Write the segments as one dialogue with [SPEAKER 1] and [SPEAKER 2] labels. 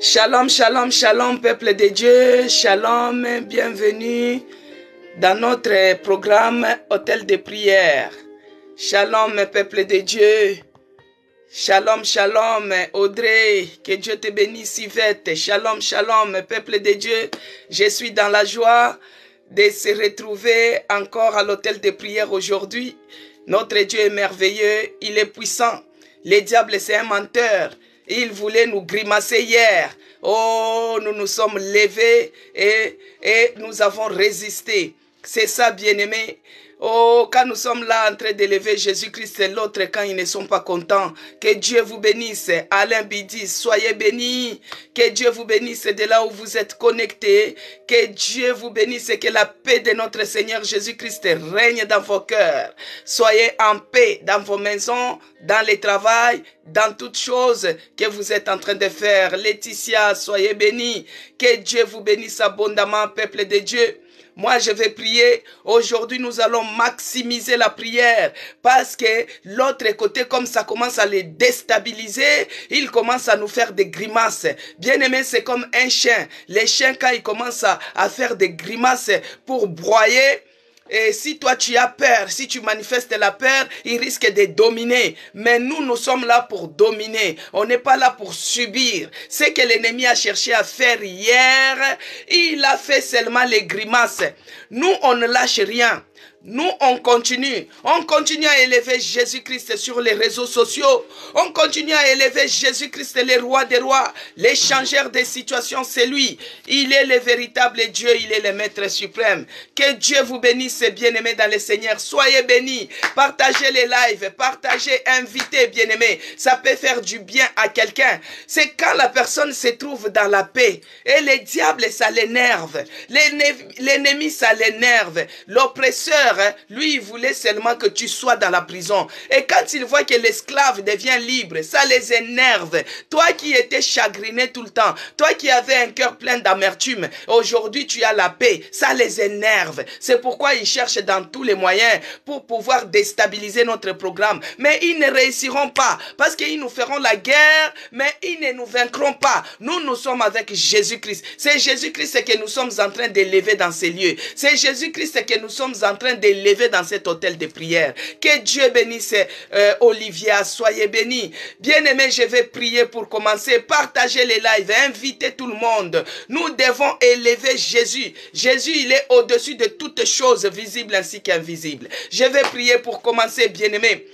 [SPEAKER 1] Shalom, shalom, shalom, peuple de Dieu. Shalom, bienvenue dans notre programme Hôtel de prière. Shalom, peuple de Dieu. Shalom, shalom, Audrey. Que Dieu te bénisse, Yvette. Shalom, shalom, peuple de Dieu. Je suis dans la joie de se retrouver encore à l'Hôtel de prière aujourd'hui. Notre Dieu est merveilleux, il est puissant. Le diable, c'est un menteur. Il voulait nous grimacer hier. Oh, nous nous sommes levés et nous avons résisté. C'est ça, bien-aimé. Oh, quand nous sommes là en train d'élever Jésus-Christ et l'autre, quand ils ne sont pas contents, que Dieu vous bénisse. Alain Bidi, soyez bénis. Que Dieu vous bénisse de là où vous êtes connectés. Que Dieu vous bénisse et que la paix de notre Seigneur Jésus-Christ règne dans vos cœurs. Soyez en paix dans vos maisons, dans le travail, dans toutes choses que vous êtes en train de faire. Laetitia, soyez bénis. Que Dieu vous bénisse abondamment, peuple de Dieu. Moi, je vais prier. Aujourd'hui, nous allons maximiser la prière parce que l'autre côté, comme ça commence à les déstabiliser, il commence à nous faire des grimaces. Bien aimé, c'est comme un chien. Les chiens, quand ils commencent à faire des grimaces pour broyer, et si toi tu as peur, si tu manifestes la peur, il risque de dominer. Mais nous sommes là pour dominer. On n'est pas là pour subir. Ce que l'ennemi a cherché à faire hier, il a fait seulement les grimaces. Nous, on ne lâche rien. Nous, on continue à élever Jésus-Christ sur les réseaux sociaux. On continue à élever Jésus-Christ, le roi des rois, l'échangeur des situations, c'est lui. Il est le véritable Dieu, il est le maître suprême. Que Dieu vous bénisse, bien-aimés dans le Seigneur. Soyez bénis, partagez les lives, partagez, invitez, bien-aimés. Ça peut faire du bien à quelqu'un. C'est quand la personne se trouve dans la paix. Et le diable, ça l'énerve. L'ennemi, ça l'énerve. L'oppresseur, lui, il voulait seulement que tu sois dans la prison. Et quand il voit que l'esclave devient libre, ça les énerve. Toi qui étais chagriné tout le temps, toi qui avais un cœur plein d'amertume, aujourd'hui tu as la paix, ça les énerve. C'est pourquoi ils cherchent dans tous les moyens pour pouvoir déstabiliser notre programme. Mais ils ne réussiront pas, parce qu'ils nous feront la guerre, mais ils ne nous vaincront pas. Nous sommes avec Jésus-Christ. C'est Jésus-Christ que nous sommes en train d'élever dans ces lieux. C'est Jésus-Christ que nous sommes en train d'élever dans cet hôtel de prière. Que Dieu bénisse Olivia, soyez bénis. Bien-aimés, je vais prier pour commencer. Partagez les lives, invitez tout le monde. Nous devons élever Jésus. Jésus, il est au-dessus de toutes choses visibles ainsi qu'invisibles. Je vais prier pour commencer, bien-aimés.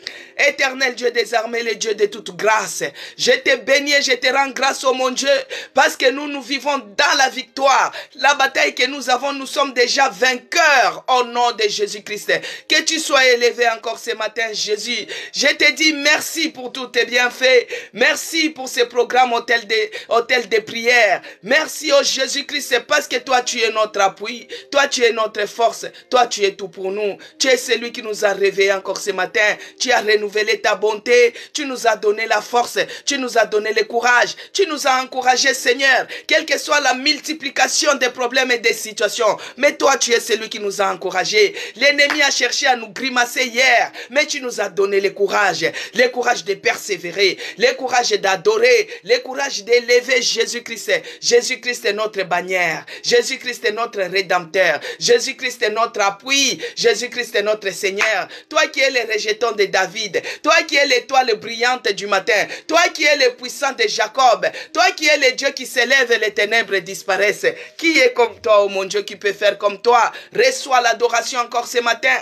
[SPEAKER 1] Éternel Dieu des armées, le Dieu de toute grâce, je te bénis et je te rends grâce, oh mon Dieu, parce que nous vivons dans la victoire. La bataille que nous avons, nous sommes déjà vainqueurs au nom de Jésus-Christ. Que tu sois élevé encore ce matin, Jésus. Je te dis merci pour tous tes bienfaits. Merci pour ce programme hôtel de prière. Merci, oh Jésus-Christ, parce que toi, tu es notre appui. Toi, tu es notre force. Toi, tu es tout pour nous. Tu es celui qui nous a réveillés encore ce matin. Tu as renouvelé ta bonté, tu nous as donné la force, tu nous as donné le courage, tu nous as encouragé, Seigneur, quelle que soit la multiplication des problèmes et des situations, mais toi tu es celui qui nous a encouragés. L'ennemi a cherché à nous grimacer hier, mais tu nous as donné le courage de persévérer, le courage d'adorer, le courage d'élever Jésus-Christ. Jésus-Christ est notre bannière, Jésus-Christ est notre rédempteur, Jésus-Christ est notre appui, Jésus-Christ est notre Seigneur. Toi qui es le rejeton de David, toi qui es l'étoile brillante du matin, toi qui es le puissant de Jacob, toi qui es le Dieu qui s'élève et les ténèbres disparaissent. Qui est comme toi, oh mon Dieu, qui peut faire comme toi? Reçois l'adoration encore ce matin.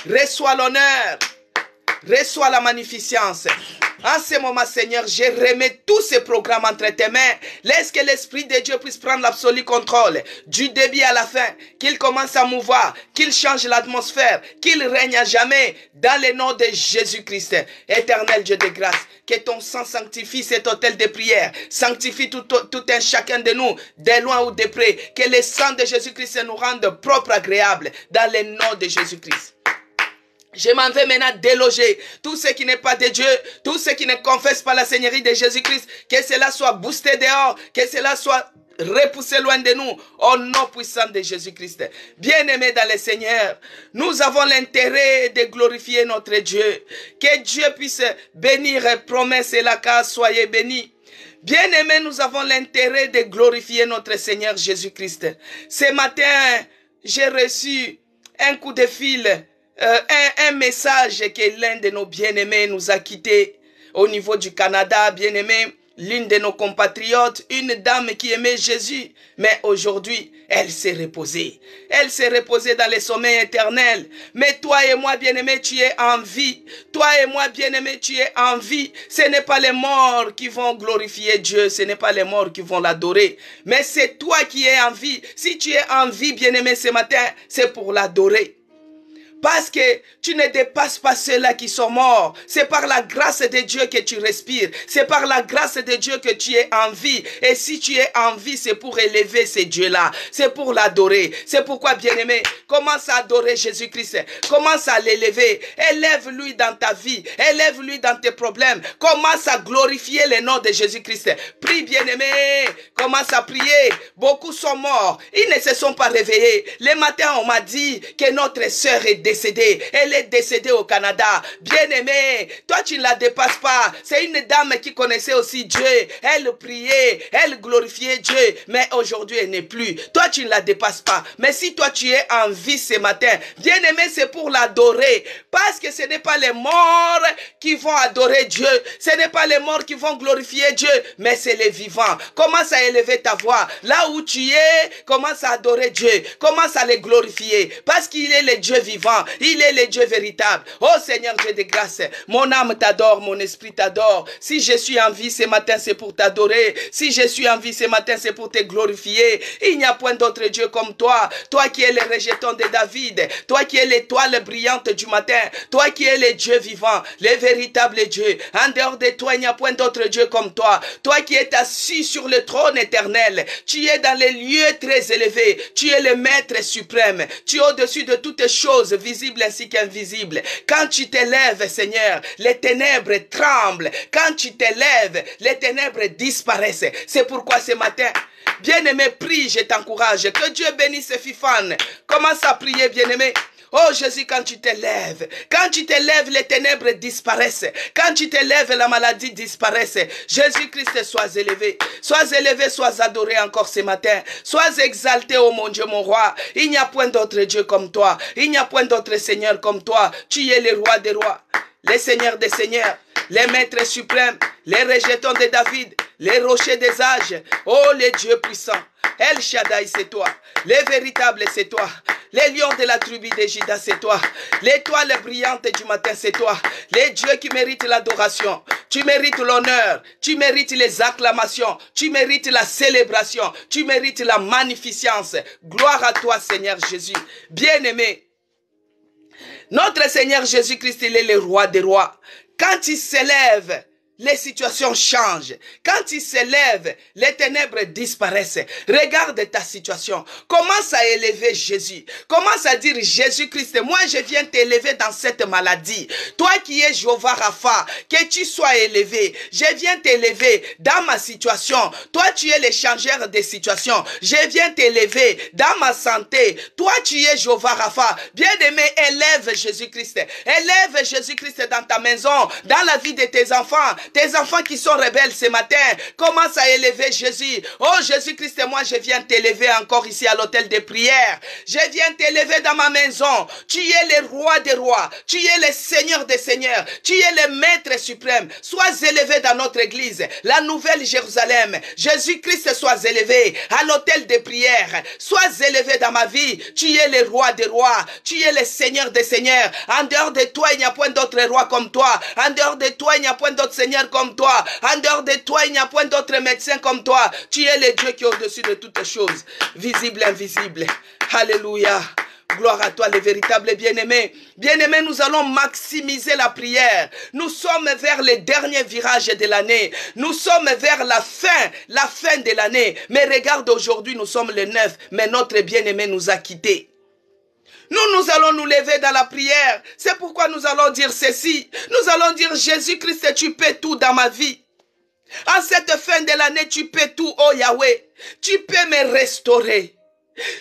[SPEAKER 1] Reçois l'honneur. Reçois la magnificence. En ce moment, Seigneur, je remets tous ces programmes entre tes mains. Laisse que l'Esprit de Dieu puisse prendre l'absolu contrôle du début à la fin. Qu'il commence à mouvoir, qu'il change l'atmosphère, qu'il règne à jamais dans le nom de Jésus-Christ. Éternel Dieu de grâce, que ton sang sanctifie cet hôtel de prière. Sanctifie tout un chacun de nous, de loin ou de près. Que le sang de Jésus-Christ nous rende propre, agréable dans le nom de Jésus-Christ. Je m'en vais maintenant déloger tout ce qui n'est pas de Dieu, tout ce qui ne confesse pas la Seigneurie de Jésus-Christ, que cela soit boosté dehors, que cela soit repoussé loin de nous, au nom puissant de Jésus-Christ. Bien-aimés dans le Seigneur, nous avons l'intérêt de glorifier notre Dieu. Que Dieu puisse bénir promesse et la case, soyez bénis. Bien-aimés, nous avons l'intérêt de glorifier notre Seigneur Jésus-Christ. Ce matin, j'ai reçu un coup de fil, un message que l'un de nos bien-aimés nous a quittés au niveau du Canada. Bien-aimés, l'une de nos compatriotes, une dame qui aimait Jésus, mais aujourd'hui, elle s'est reposée. Elle s'est reposée dans le sommeil éternel. Mais toi et moi, bien-aimé, tu es en vie. Toi et moi, bien-aimé, tu es en vie. Ce n'est pas les morts qui vont glorifier Dieu. Ce n'est pas les morts qui vont l'adorer. Mais c'est toi qui es en vie. Si tu es en vie, bien-aimé, ce matin, c'est pour l'adorer. Parce que tu ne dépasses pas ceux-là qui sont morts. C'est par la grâce de Dieu que tu respires. C'est par la grâce de Dieu que tu es en vie. Et si tu es en vie, c'est pour élever ces dieux-là. C'est pour l'adorer. C'est pourquoi, bien-aimé, commence à adorer Jésus-Christ. Commence à l'élever. Élève-lui dans ta vie. Élève-lui dans tes problèmes. Commence à glorifier le nom de Jésus-Christ. Prie, bien-aimé. Commence à prier. Beaucoup sont morts. Ils ne se sont pas réveillés. Le matin, on m'a dit que notre sœur est décédée. Elle est décédée au Canada. Bien-aimée, toi tu ne la dépasses pas. C'est une dame qui connaissait aussi Dieu. Elle priait, elle glorifiait Dieu. Mais aujourd'hui, elle n'est plus. Toi tu ne la dépasses pas. Mais si toi tu es en vie ce matin, bien-aimé, c'est pour l'adorer. Parce que ce n'est pas les morts qui vont adorer Dieu. Ce n'est pas les morts qui vont glorifier Dieu. Mais c'est les vivants. Commence à élever ta voix. Là où tu es, commence à adorer Dieu. Commence à le glorifier. Parce qu'il est le Dieu vivant. Il est le Dieu véritable. Oh Seigneur, Dieu de grâce, mon âme t'adore, mon esprit t'adore. Si je suis en vie ce matin, c'est pour t'adorer. Si je suis en vie ce matin, c'est pour te glorifier. Il n'y a point d'autre Dieu comme toi. Toi qui es le rejeton de David. Toi qui es l'étoile brillante du matin. Toi qui es le Dieu vivant, le véritable Dieu. En dehors de toi, il n'y a point d'autre Dieu comme toi. Toi qui es assis sur le trône éternel. Tu es dans les lieux très élevés. Tu es le maître suprême. Tu es au-dessus de toutes choses visibles ainsi qu'invisibles. Quand tu t'élèves, Seigneur, les ténèbres tremblent. Quand tu t'élèves, les ténèbres disparaissent. C'est pourquoi ce matin, bien-aimé, prie, je t'encourage. Que Dieu bénisse Fifane. Commence à prier, bien-aimé. Oh Jésus, quand tu t'élèves, les ténèbres disparaissent. Quand tu t'élèves, la maladie disparaît. Jésus-Christ, sois élevé, sois adoré encore ce matin. Sois exalté, oh mon Dieu, mon roi. Il n'y a point d'autre Dieu comme toi. Il n'y a point d'autre Seigneur comme toi. Tu es le roi des rois, le Seigneur des seigneurs, les maîtres suprêmes, les rejetons de David, les rochers des âges. Oh, les dieux puissants. El Shaddai, c'est toi. Les véritables, c'est toi. Les lions de la tribu de Juda, c'est toi. L'étoile brillante du matin, c'est toi. Les dieux qui méritent l'adoration. Tu mérites l'honneur. Tu mérites les acclamations. Tu mérites la célébration. Tu mérites la magnificence. Gloire à toi, Seigneur Jésus. Bien-aimé, notre Seigneur Jésus-Christ, il est le roi des rois. Quand il s'élève, les situations changent. Quand il s'élève, les ténèbres disparaissent. Regarde ta situation. Commence à élever Jésus. Commence à dire, Jésus-Christ, moi je viens t'élever dans cette maladie. Toi qui es Jéhovah Rapha, que tu sois élevé. Je viens t'élever dans ma situation. Toi tu es le changeur des situations. Je viens t'élever dans ma santé. Toi tu es Jéhovah Rapha. Bien-aimé, élève Jésus-Christ. Élève Jésus-Christ dans ta maison, dans la vie de tes enfants. Tes enfants qui sont rebelles ce matin, commence à élever Jésus. Oh Jésus-Christ, moi je viens t'élever encore ici à l'hôtel de prière. Je viens t'élever dans ma maison. Tu es le roi des rois. Tu es le Seigneur des seigneurs. Tu es le maître suprême. Sois élevé dans notre église, la nouvelle Jérusalem. Jésus-Christ, sois élevé à l'hôtel de prière. Sois élevé dans ma vie. Tu es le roi des rois. Tu es le Seigneur des seigneurs. En dehors de toi, il n'y a point d'autre roi comme toi. En dehors de toi, il n'y a point d'autre Seigneur comme toi. En dehors de toi, il n'y a point d'autre médecin comme toi. Tu es le Dieu qui est au-dessus de toutes choses, visible, invisible. Alléluia. Gloire à toi, le véritable bien-aimé. Bien-aimé, nous allons maximiser la prière. Nous sommes vers le dernier virage de l'année. Nous sommes vers la fin de l'année. Mais regarde, aujourd'hui, nous sommes le 9, mais notre bien-aimé nous a quittés. Nous allons nous lever dans la prière. C'est pourquoi nous allons dire ceci. Nous allons dire, Jésus-Christ, tu peux tout dans ma vie. En cette fin de l'année, tu peux tout, oh Yahweh. Tu peux me restaurer.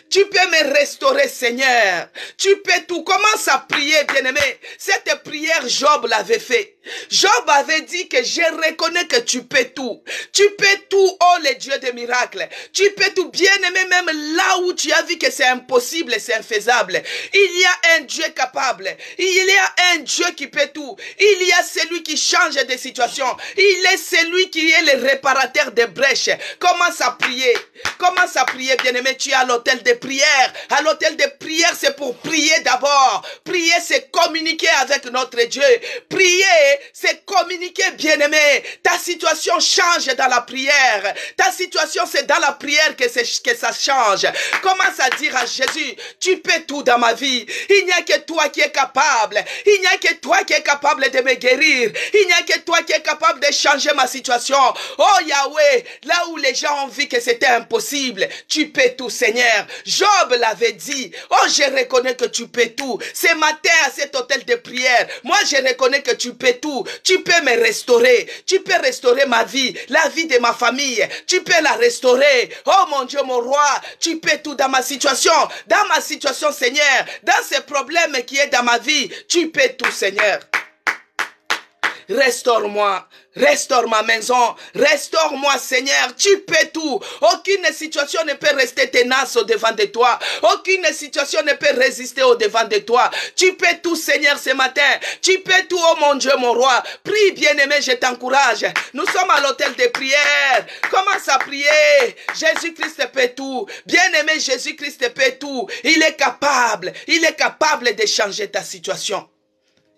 [SPEAKER 1] Tu peux me restaurer, Seigneur. Tu peux tout. Commence à prier, bien-aimé. Cette prière, Job l'avait fait. Job avait dit que je reconnais que tu peux tout. Tu peux tout, oh le Dieu des miracles. Tu peux tout, bien-aimé, même là où tu as vu que c'est impossible, c'est infaisable. Il y a un Dieu capable. Il y a un Dieu qui peut tout. Il y a celui qui change des situations. Il est celui qui est le réparateur des brèches. Commence à prier. Commence à prier, bien-aimé. Tu es à l'hôtel de prière. À l'hôtel de prière, c'est pour prier d'abord. Prier, c'est communiquer avec notre Dieu. Prier, c'est communiquer, bien-aimé. Ta situation change dans la prière. Ta situation, c'est dans la prière que ça change. Commence à dire à Jésus, tu peux tout dans ma vie. Il n'y a que toi qui es capable. Il n'y a que toi qui es capable de me guérir. Il n'y a que toi qui es capable de changer ma situation. Oh Yahweh, là où les gens ont vu que c'était impossible, tu peux tout, Seigneur. Job l'avait dit. Oh, je reconnais que tu peux tout. Ce matin, à cet hôtel de prière, moi, je reconnais que tu peux tout. Tu peux me restaurer. Tu peux restaurer ma vie, la vie de ma famille. Tu peux la restaurer. Oh mon Dieu, mon roi, tu peux tout dans ma situation. Dans ma situation, Seigneur. Dans ces problèmes qui est dans ma vie, tu peux tout, Seigneur. Restaure-moi, restaure ma maison, restaure-moi, Seigneur, tu peux tout. Aucune situation ne peut rester tenace au devant de toi. Aucune situation ne peut résister au devant de toi. Tu peux tout, Seigneur, ce matin. Tu peux tout, oh mon Dieu, mon roi. Prie, bien-aimé, je t'encourage. Nous sommes à l'hôtel de prière. Commence à prier. Jésus-Christ peut tout. Bien-aimé, Jésus-Christ peut tout. Il est capable de changer ta situation.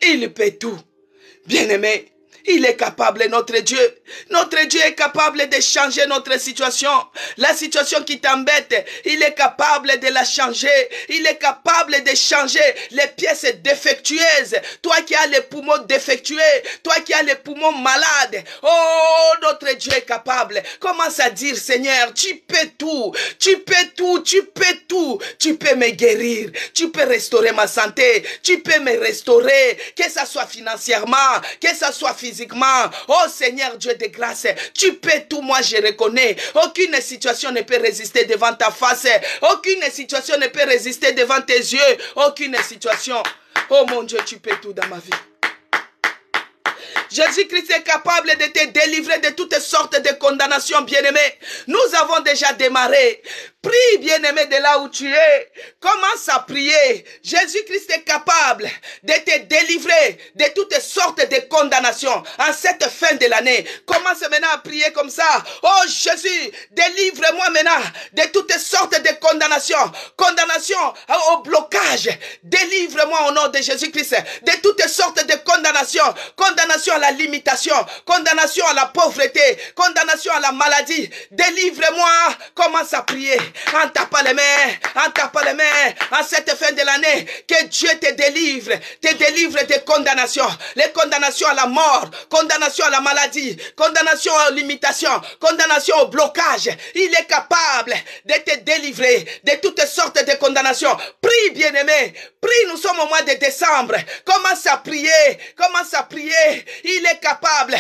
[SPEAKER 1] Il peut tout. Bien-aimé, il est capable, notre Dieu. Notre Dieu est capable de changer notre situation. La situation qui t'embête, il est capable de la changer. Il est capable de changer les pièces défectueuses. Toi qui as les poumons défectueux, toi qui as les poumons malades. Oh, notre Dieu est capable. Commence à dire, Seigneur, tu peux tout. Tu peux tout, tu peux tout. Tu peux me guérir. Tu peux restaurer ma santé. Tu peux me restaurer. Que ça soit financièrement, que ça soit physiquement. Oh Seigneur Dieu de grâce, tu peux tout, moi je reconnais. Aucune situation ne peut résister devant ta face. Aucune situation ne peut résister devant tes yeux. Aucune situation. Oh mon Dieu, tu peux tout dans ma vie. Jésus-Christ est capable de te délivrer de toutes sortes de condamnations, bien-aimé. Nous avons déjà démarré. Prie, bien-aimé, de là où tu es. Commence à prier. Jésus-Christ est capable de te délivrer de toutes sortes de condamnations en cette fin de l'année. Commence maintenant à prier comme ça. Oh Jésus, délivre-moi maintenant de toutes sortes de condamnations. Condamnation au blocage. Délivre-moi au nom de Jésus-Christ de toutes sortes de condamnations. Condamnation à la limitation. Condamnation à la pauvreté. Condamnation à la maladie. Délivre-moi. Commence à prier. En tapant les mains, en cette fin de l'année, que Dieu te délivre des condamnations, les condamnations à la mort, condamnation à la maladie, condamnation aux limitations, condamnation au blocage. Il est capable de te délivrer de toutes sortes de condamnations. Prie, bien-aimé, prie, nous sommes au mois de décembre, commence à prier, il est capable,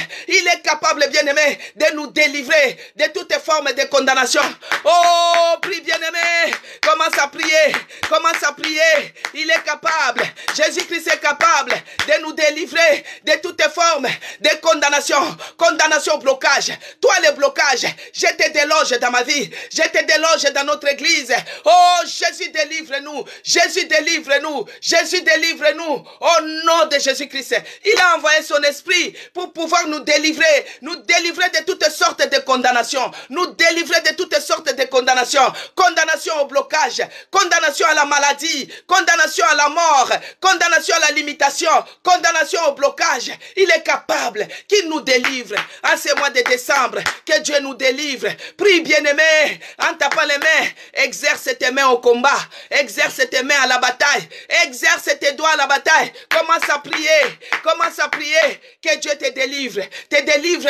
[SPEAKER 1] bien-aimé, de nous délivrer de toutes formes de condamnation. Oh, prie, bien-aimé, commence à prier, il est capable, Jésus-Christ est capable de nous délivrer de toutes formes de condamnation au blocage. Toi, le blocage, je te déloge dans ma vie, je te déloge dans notre église. Oh, Jésus, délivre-nous, au nom de Jésus-Christ. Il a envoyé son esprit pour pouvoir nous délivrer de toutes sortes de condamnations, condamnation au blocage, condamnation à la maladie, condamnation à la mort, condamnation à la limitation, condamnation au blocage. Il est capable qu'il nous délivre en ce mois de décembre, que Dieu nous délivre. Prie, bien-aimé, en tapant les mains, exerce tes mains au combat, exerce tes mains à la bataille, exerce tes doigts à la bataille. Commence à prier, que Dieu te délivre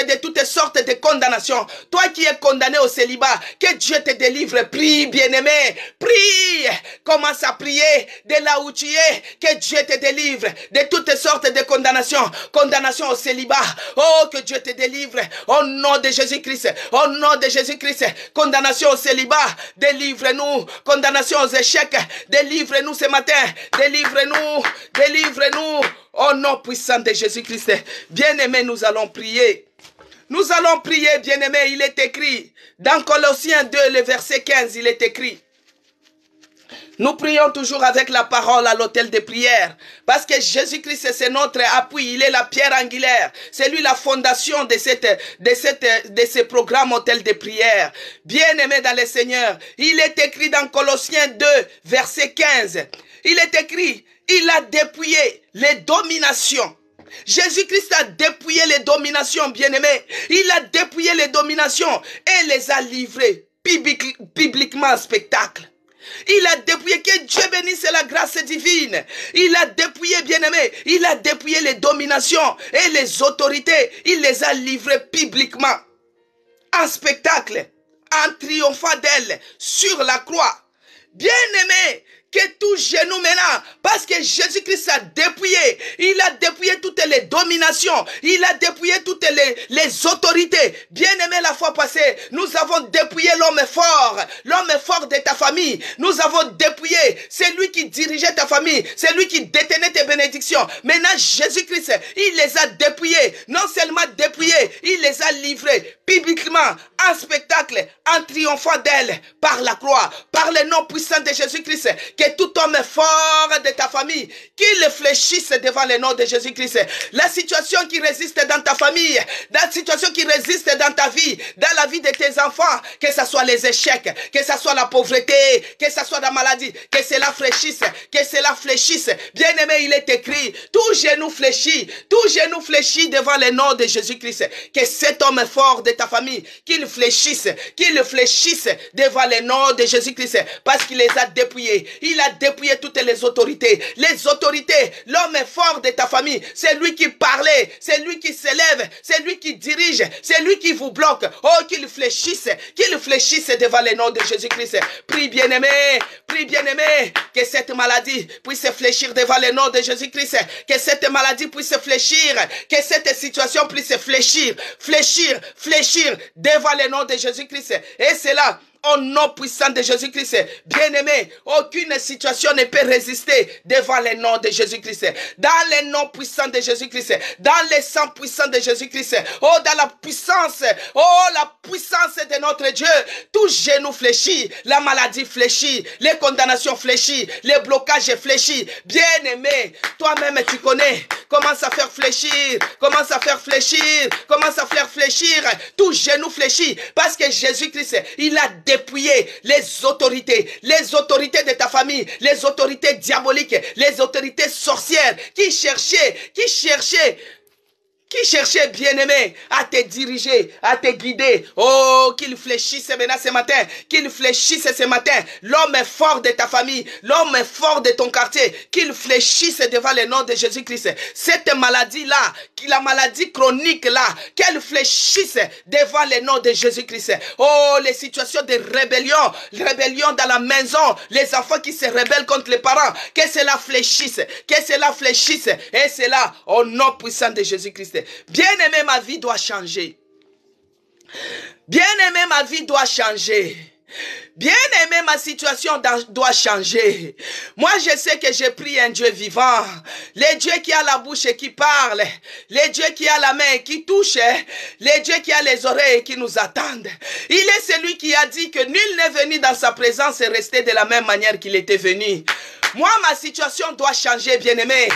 [SPEAKER 1] de toutes sortes de condamnations. Toi qui es condamné au célibat, que Dieu te délivre. Prie, bien-aimé, prie. Commence à prier de là où tu es, que Dieu te délivre de toutes sortes de condamnations. Condamnation au célibat. Oh, que Dieu te délivre au nom de Jésus-Christ. Au nom de Jésus-Christ. Condamnation au célibat. Délivre-nous. Condamnation aux échecs. Délivre-nous ce matin. Délivre-nous. Au nom puissant de Jésus-Christ. Bien-aimés, nous allons prier. Nous allons prier, bien-aimés. Il est écrit dans Colossiens 2, le verset 15, il est écrit. Nous prions toujours avec la parole à l'autel de prière. Parce que Jésus-Christ, c'est notre appui. Il est la pierre angulaire. C'est lui la fondation de ce programme autel de prière. Bien-aimé dans le Seigneur, il est écrit dans Colossiens 2, verset 15. Il est écrit, il a dépouillé les dominations. Jésus-Christ a dépouillé les dominations, bien-aimés. Il a dépouillé les dominations et les a livrées publiquement en spectacle. Il a dépouillé, que Dieu bénisse la grâce divine. Il a dépouillé, bien-aimé, il a dépouillé les dominations et les autorités. Il les a livrées publiquement, en spectacle, en triomphant d'elles, sur la croix. Bien-aimé, que tout genou maintenant, parce que Jésus-Christ a dépouillé, il a dépouillé toutes les dominations, il a dépouillé toutes les autorités. Bien-aimé, la fois passée, nous avons dépouillé l'homme fort de ta famille. Nous avons dépouillé celui qui dirigeait ta famille, celui qui détenait tes bénédictions. Maintenant, Jésus-Christ, il les a dépouillés, non seulement dépouillés, il les a livrés publiquement, en spectacle, en triomphant d'elle, par la croix, par le nom puissant de Jésus-Christ. Que tout homme fort de ta famille, qu'il fléchisse devant le nom de Jésus-Christ. La situation qui résiste dans ta famille, la situation qui résiste dans ta vie, dans la vie de tes enfants, que ce soit les échecs, que ce soit la pauvreté, que ce soit la maladie, que cela fléchisse, que cela fléchisse. Bien-aimé, il est écrit, tout genou fléchit devant le nom de Jésus-Christ. Que cet homme fort de ta famille, qu'il fléchisse devant le nom de Jésus-Christ, parce qu'il les a dépouillés. Il a dépouillé toutes les autorités. Les autorités, l'homme fort de ta famille, c'est lui qui parlait, c'est lui qui s'élève, c'est lui qui dirige, c'est lui qui vous bloque. Oh, qu'il fléchisse devant le nom de Jésus-Christ. Prie bien-aimé, que cette maladie puisse fléchir devant le nom de Jésus-Christ. Que cette maladie puisse fléchir, que cette situation puisse fléchir devant le nom de Jésus-Christ. Et c'est là, au nom puissant de Jésus-Christ, bien-aimé, aucune situation ne peut résister devant le nom de Jésus-Christ. Dans le nom puissant de Jésus-Christ, dans le sang puissant de Jésus-Christ, oh, dans la puissance de notre Dieu, tout genou fléchit, la maladie fléchit, les condamnations fléchissent, les blocages fléchissent. Bien-aimé, toi-même tu connais, commence à faire fléchir, tout genou fléchit, parce que Jésus-Christ, il a dépouiller les autorités de ta famille, les autorités diaboliques, les autorités sorcières qui cherchait, bien-aimé, à te diriger, à te guider. Oh, qu'il fléchisse maintenant ce matin, l'homme fort de ta famille, l'homme fort de ton quartier, qu'il fléchisse devant le nom de Jésus-Christ. Cette maladie-là, la maladie chronique-là, qu'elle fléchisse devant le nom de Jésus-Christ. Oh, les situations de rébellion dans la maison, les enfants qui se rebellent contre les parents, que cela fléchisse, et cela au nom puissant de Jésus-Christ. Bien-aimé, ma vie doit changer. Bien-aimé, ma vie doit changer. Bien-aimé, ma situation doit changer. Moi, je sais que j'ai pris un Dieu vivant. Le Dieu qui a la bouche et qui parle. Le Dieu qui a la main qui touche. Le Dieu qui a les oreilles qui nous attendent. Il est celui qui a dit que nul n'est venu dans sa présence et rester de la même manière qu'il était venu. Moi, ma situation doit changer, bien-aimé.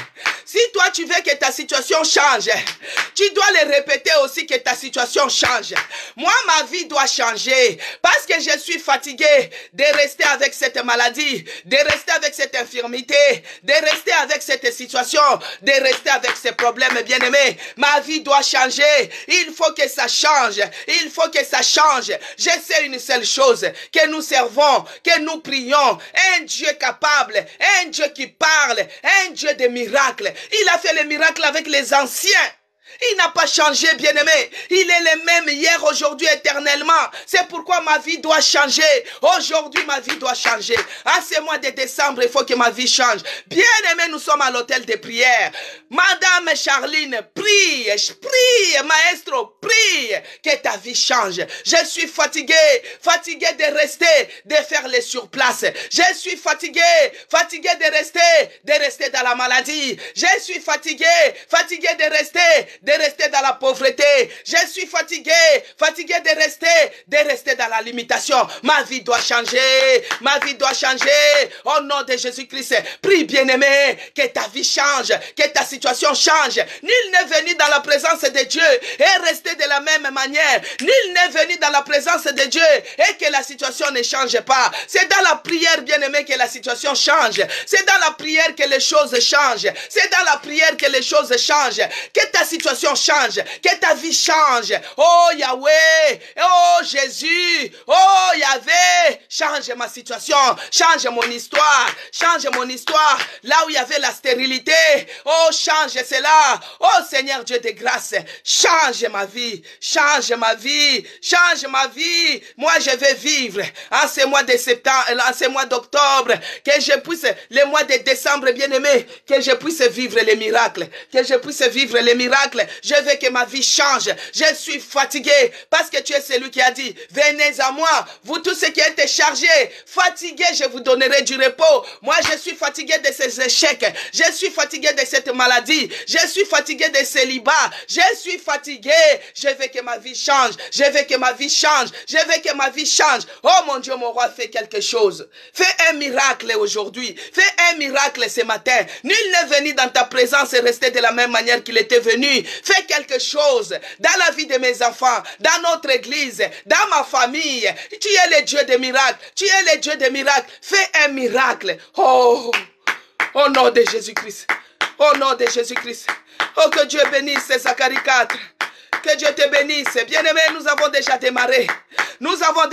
[SPEAKER 1] Si toi, tu veux que ta situation change, tu dois le répéter aussi que ta situation change. Moi, ma vie doit changer parce que je suis fatigué de rester avec cette maladie, de rester avec cette infirmité, de rester avec cette situation, de rester avec ces problèmes, bien-aimé. Ma vie doit changer. Il faut que ça change. Je sais une seule chose, que nous servons, que nous prions, un Dieu capable, un Dieu qui parle, un Dieu de miracles. Il a fait les miracles avec les anciens. Il n'a pas changé, bien-aimé. Il est le même hier, aujourd'hui, éternellement. C'est pourquoi ma vie doit changer. Aujourd'hui, ma vie doit changer. À ce mois de décembre, il faut que ma vie change. Bien-aimé, nous sommes à l'hôtel de prière. Madame Charline, prie, maestro, prie que ta vie change. Je suis fatigué de rester, de faire les surplaces. Je suis fatigué de rester dans la maladie. Je suis fatigué de rester dans la pauvreté. Je suis fatigué de rester dans la limitation. Ma vie doit changer. Au nom de Jésus-Christ, prie bien-aimé que ta vie change, que ta situation change. Nul n'est venu dans la présence de Dieu et rester de la même manière. Nul n'est venu dans la présence de Dieu et que la situation ne change pas. C'est dans la prière, bien-aimé, que la situation change. C'est dans la prière que les choses changent. C'est dans la prière que les choses changent. Que ta situation change, que ta vie change. Oh Yahweh, oh Jésus, oh Yahvé, change ma situation, change mon histoire. Là où il y avait la stérilité, oh change cela. Oh Seigneur Dieu de grâce, change ma vie. Moi je vais vivre en ce mois de septembre, en ce mois d'octobre, que je puisse, le mois de décembre, bien-aimé, que je puisse vivre les miracles, Je veux que ma vie change. Je suis fatigué parce que tu es celui qui a dit, venez à moi, vous tous ceux qui êtes chargés, fatigués, je vous donnerai du repos. Moi, je suis fatigué de ces échecs. Je suis fatigué de cette maladie. Je suis fatigué de célibat. Je suis fatigué. Je veux que ma vie change. Oh mon Dieu, mon roi, fais quelque chose. Fais un miracle aujourd'hui. Fais un miracle ce matin. Nul n'est venu dans ta présence et rester de la même manière qu'il était venu. Fais quelque chose dans la vie de mes enfants, dans notre église, dans ma famille. Tu es le Dieu des miracles. Fais un miracle. Oh, au nom de Jésus-Christ. Oh, que Dieu bénisse Zacharie 4. Que Dieu te bénisse. Bien-aimé, nous avons déjà démarré. Nous allons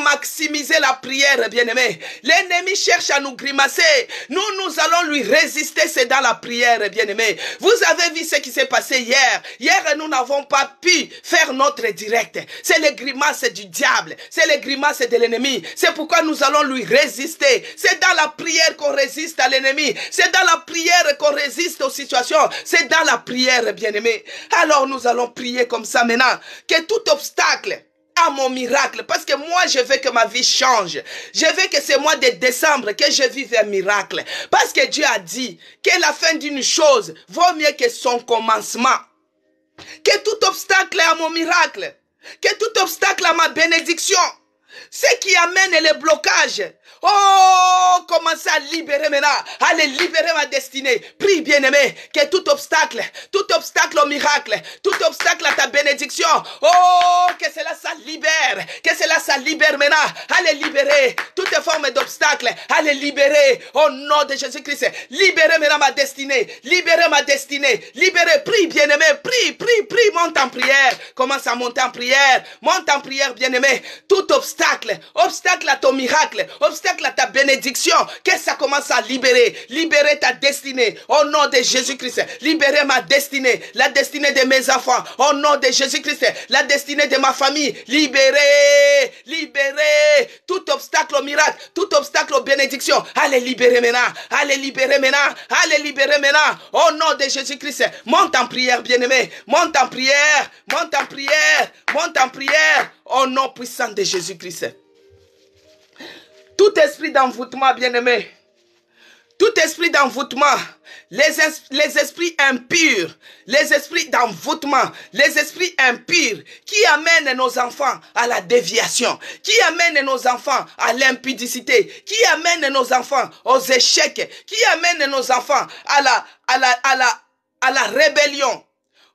[SPEAKER 1] maximiser la prière, bien-aimé. L'ennemi cherche à nous grimacer. Nous allons lui résister. C'est dans la prière, bien-aimé. Vous avez vu ce qui s'est passé hier. Hier, nous n'avons pas pu faire notre direct. C'est les grimaces du diable. C'est les grimaces de l'ennemi. C'est pourquoi nous allons lui résister. C'est dans la prière qu'on résiste à l'ennemi. C'est dans la prière qu'on résiste aux situations. C'est dans la prière, bien-aimé. Alors nous allons prier comme ça maintenant. Que tout obstacle à mon miracle, parce que moi je veux que ma vie change. Je veux que ce mois de décembre que je vive un miracle. Parce que Dieu a dit que la fin d'une chose vaut mieux que son commencement. Que tout obstacle à mon miracle, que tout obstacle à ma bénédiction, ce qui amène les blocages, oh, commencez à libérer maintenant, allez libérer ma destinée. Prie, bien-aimé, que tout obstacle au miracle, tout obstacle à ta bénédiction, oh, que cela ça libère maintenant. Allez libérer toutes les formes d'obstacles, allez libérer au nom de Jésus-Christ. Libérez maintenant ma destinée, libérez, prie, bien-aimé, prie, monte en prière, commence à monter en prière, bien-aimé. Tout obstacle à ton miracle, obstacle à ta bénédiction, que ça commence à libérer ta destinée au nom de Jésus-Christ. Libérer ma destinée, la destinée de mes enfants au nom de Jésus-Christ, la destinée de ma famille. Libérer tout obstacle au miracle, tout obstacle aux bénédictions. Allez libérer maintenant au nom de Jésus-Christ. Monte en prière, bien-aimé, monte en prière au nom puissant de Jésus-Christ. Tout esprit d'envoûtement, bien-aimé, tout esprit d'envoûtement, les esprits impurs, les esprits d'envoûtement, les esprits impurs qui amènent nos enfants à la déviation, qui amènent nos enfants à l'impudicité, qui amènent nos enfants aux échecs, qui amènent nos enfants à la rébellion.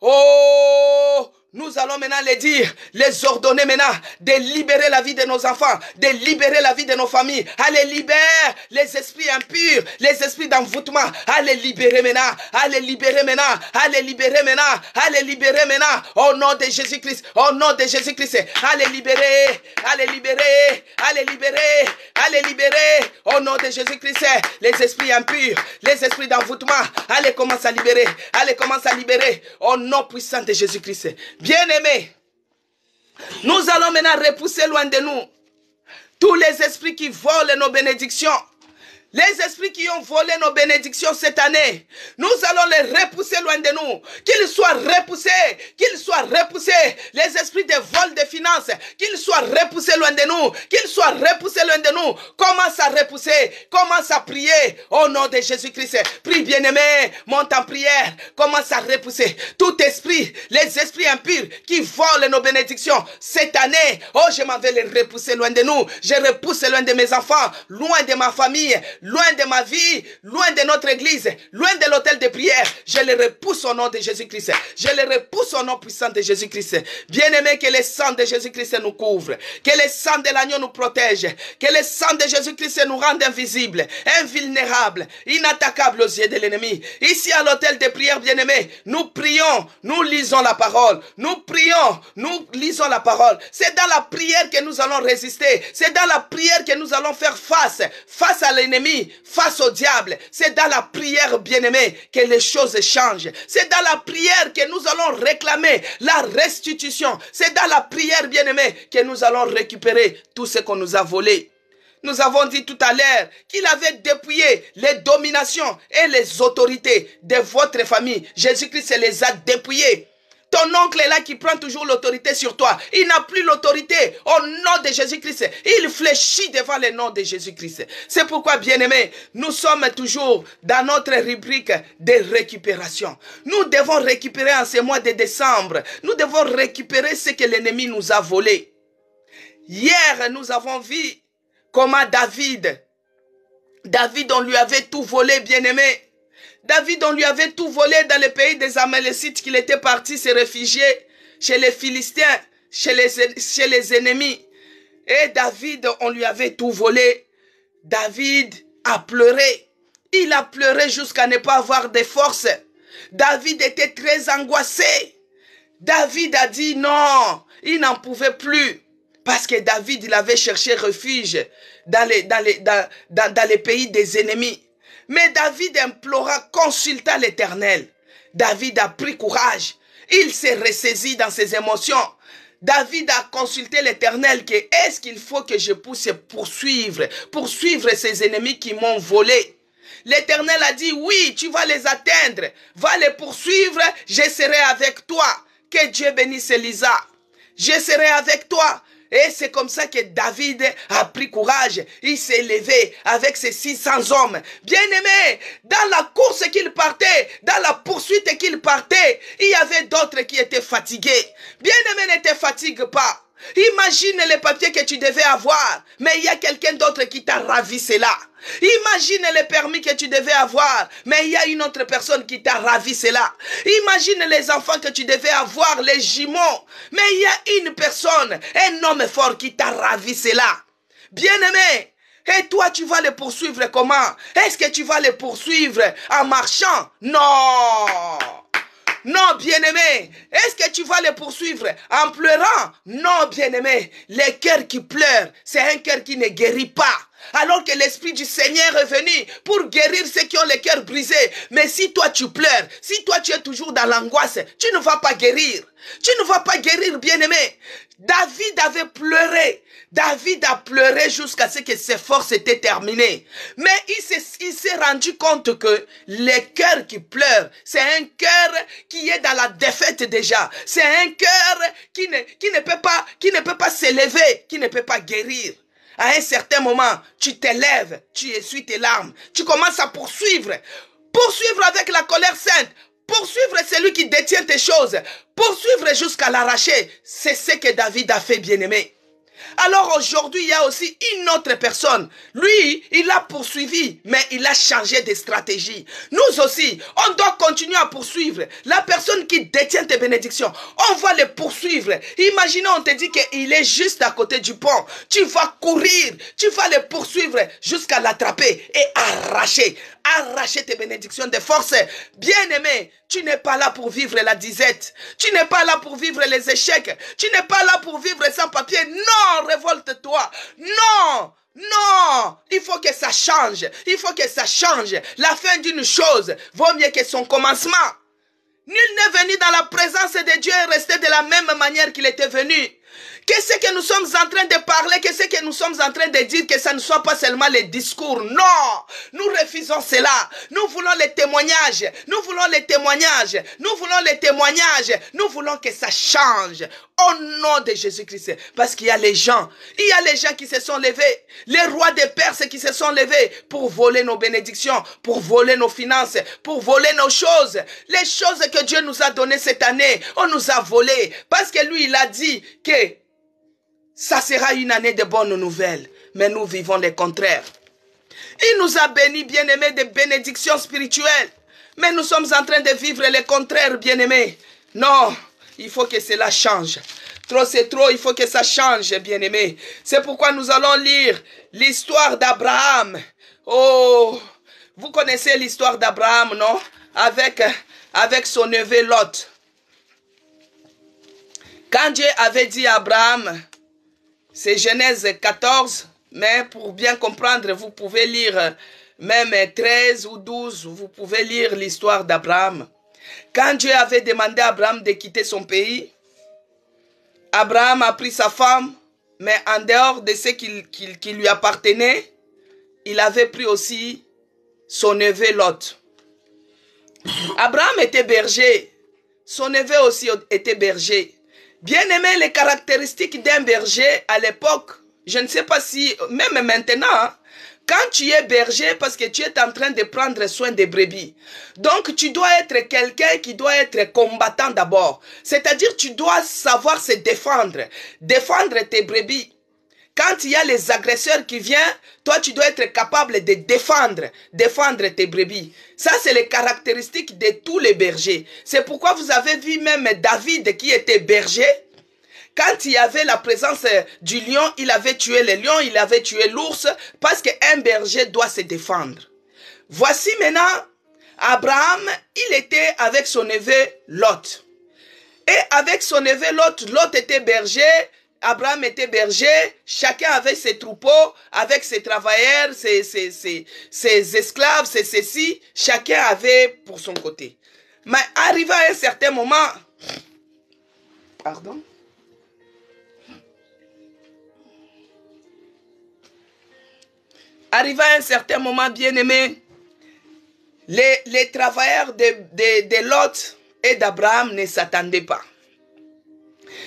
[SPEAKER 1] Oh, Nous allons maintenant les dire, les ordonner maintenant de libérer la vie de nos enfants, de libérer la vie de nos familles. Allez, libère les esprits impurs, les esprits d'envoûtement. Allez, libérer maintenant, allez, libérer maintenant, allez, libérer maintenant, allez, libérer maintenant. Au nom de Jésus-Christ, au nom de Jésus-Christ. Allez, libérer, allez, libérer, allez, libérer, allez, libérer. Au nom de Jésus-Christ, les esprits impurs, les esprits d'envoûtement. Allez, commence à libérer, allez, commence à libérer. Au nom puissant de Jésus-Christ. Bien-aimés, nous allons maintenant repousser loin de nous tous les esprits qui volent nos bénédictions. Les esprits qui ont volé nos bénédictions cette année, nous allons les repousser loin de nous. Qu'ils soient repoussés, qu'ils soient repoussés. Les esprits de vol de finances, qu'ils soient repoussés loin de nous. Qu'ils soient repoussés loin de nous. Commence à repousser, commence à prier au nom de Jésus-Christ. Prie bien-aimé, monte en prière. Commence à repousser tout esprit, les esprits impurs qui volent nos bénédictions cette année. Oh, je m'en vais les repousser loin de nous. Je repousse loin de mes enfants, loin de ma famille, loin de ma vie, loin de notre église, loin de l'autel de prière. Je les repousse au nom de Jésus-Christ. Je les repousse au nom puissant de Jésus-Christ. Bien-aimé, que le sang de Jésus-Christ nous couvre, que le sang de l'agneau nous protège, que le sang de Jésus-Christ nous rende invisibles, invulnérables, inattaquables aux yeux de l'ennemi. Ici à l'autel de prière, bien-aimé, nous prions, nous lisons la parole. Nous prions, nous lisons la parole. C'est dans la prière que nous allons résister. C'est dans la prière que nous allons faire face à l'ennemi, face au diable. C'est dans la prière, bien-aimé, que les choses changent. C'est dans la prière que nous allons réclamer la restitution. C'est dans la prière, bien-aimé, que nous allons récupérer tout ce qu'on nous a volé. Nous avons dit tout à l'heure qu'il avait dépouillé les dominations et les autorités de votre famille. Jésus-Christ les a dépouillés. Ton oncle est là qui prend toujours l'autorité sur toi. Il n'a plus l'autorité au nom de Jésus-Christ. Il fléchit devant le nom de Jésus-Christ. C'est pourquoi, bien-aimés, nous sommes toujours dans notre rubrique de récupération. Nous devons récupérer en ce mois de décembre. Nous devons récupérer ce que l'ennemi nous a volé. Hier, nous avons vu comment David, on lui avait tout volé, bien-aimé. David, on lui avait tout volé dans le pays des Amalécites, qu'il était parti se réfugier chez les Philistins, chez les ennemis. Et David, on lui avait tout volé. David a pleuré. Il a pleuré jusqu'à ne pas avoir de force. David était très angoissé. David a dit non, il n'en pouvait plus. Parce que David, il avait cherché refuge dans les pays des ennemis. Mais David implora, consulta l'Éternel. David a pris courage. Il s'est ressaisi dans ses émotions. David a consulté l'Éternel que est-ce qu'il faut que je puisse poursuivre ces ennemis qui m'ont volé. L'Éternel a dit oui, tu vas les atteindre. Va les poursuivre, je serai avec toi. Que Dieu bénisse Elisa. Je serai avec toi. Et c'est comme ça que David a pris courage. Il s'est levé avec ses 600 hommes. Bien-aimés, dans la course qu'il partait, dans la poursuite qu'il partait, il y avait d'autres qui étaient fatigués. Bien-aimés, ne te fatigue pas. Imagine les papiers que tu devais avoir, mais il y a quelqu'un d'autre qui t'a ravi cela. Imagine les permis que tu devais avoir, mais il y a une autre personne qui t'a ravi cela. Imagine les enfants que tu devais avoir, les jumeaux, mais il y a une personne, un homme fort qui t'a ravi cela. Bien-aimé, et toi tu vas les poursuivre comment? Est-ce que tu vas les poursuivre en marchant? Non! Non, bien-aimé. Est-ce que tu vas les poursuivre en pleurant? Non, bien-aimé. Le cœur qui pleure, c'est un cœur qui ne guérit pas. Alors que l'Esprit du Seigneur est venu pour guérir ceux qui ont le cœur brisé. Mais si toi tu pleures, si toi tu es toujours dans l'angoisse, tu ne vas pas guérir. Tu ne vas pas guérir, bien-aimé. David avait pleuré. David a pleuré jusqu'à ce que ses forces étaient terminées. Mais il s'est rendu compte que le cœur qui pleure, c'est un cœur qui est dans la défaite déjà. C'est un cœur qui ne peut pas s'élever, qui ne peut pas guérir. À un certain moment, tu t'élèves, tu essuies tes larmes, tu commences à poursuivre. Poursuivre avec la colère sainte. Poursuivre celui qui détient tes choses. Poursuivre jusqu'à l'arracher. C'est ce que David a fait, bien-aimé. Alors aujourd'hui, il y a aussi une autre personne. Lui, il a poursuivi, mais il a changé de stratégie. Nous aussi, on doit continuer à poursuivre. La personne qui détient tes bénédictions, on va les poursuivre. Imaginez, on te dit qu'il est juste à côté du pont. Tu vas courir, tu vas les poursuivre jusqu'à l'attraper et arracher. Arracher tes bénédictions de force. Bien-aimé, tu n'es pas là pour vivre la disette. Tu n'es pas là pour vivre les échecs. Tu n'es pas là pour vivre sans papier. Non, révolte-toi. Non, non, il faut que ça change. Il faut que ça change. La fin d'une chose vaut mieux que son commencement. Nul n'est venu dans la présence de Dieu et resté de la même manière qu'il était venu. Qu'est-ce que nous sommes en train de parler? Qu'est-ce que nous sommes en train de dire? Que ça ne soit pas seulement les discours. Non, nous refusons cela. Nous voulons les témoignages. Nous voulons les témoignages. Nous voulons les témoignages. Nous voulons que ça change. Au nom de Jésus-Christ. Parce qu'il y a les gens. Il y a les gens qui se sont levés. Les rois des Perses qui se sont levés pour voler nos bénédictions, pour voler nos finances, pour voler nos choses. Les choses que Dieu nous a données cette année, on nous a volées. Parce que lui, il a dit que ça sera une année de bonnes nouvelles. Mais nous vivons le contraire. Il nous a bénis, bien-aimés, de bénédictions spirituelles. Mais nous sommes en train de vivre le contraire, bien-aimés. Non, il faut que cela change. Trop c'est trop, il faut que ça change, bien-aimés. C'est pourquoi nous allons lire l'histoire d'Abraham. Oh, vous connaissez l'histoire d'Abraham, non? Avec son neveu Lot. Quand Dieu avait dit à Abraham, c'est Genèse 14, mais pour bien comprendre, vous pouvez lire même 13 ou 12, vous pouvez lire l'histoire d'Abraham. Quand Dieu avait demandé à Abraham de quitter son pays, Abraham a pris sa femme, mais en dehors de ce qui lui appartenait, il avait pris aussi son neveu Lot. Abraham était berger, son neveu aussi était berger. Bien aimé, les caractéristiques d'un berger à l'époque, je ne sais pas si, même maintenant, hein, quand tu es berger, parce que tu es en train de prendre soin des brebis, donc tu dois être quelqu'un qui doit être combattant d'abord. C'est-à-dire tu dois savoir se défendre, défendre tes brebis. Quand il y a les agresseurs qui viennent, toi tu dois être capable de défendre tes brebis. Ça c'est les caractéristiques de tous les bergers. C'est pourquoi vous avez vu même David qui était berger. Quand il y avait la présence du lion, il avait tué le lion, il avait tué l'ours, parce qu'un berger doit se défendre. Voici maintenant, Abraham, il était avec son neveu Lot. Et avec son neveu Lot, Lot était berger, Abraham était berger, chacun avait ses troupeaux, avec ses travailleurs, ses esclaves, ses ceci, chacun avait pour son côté. Mais arrivé à un certain moment, pardon, arrivé à un certain moment, bien-aimé, les travailleurs de Lot et d'Abraham ne s'attendaient pas.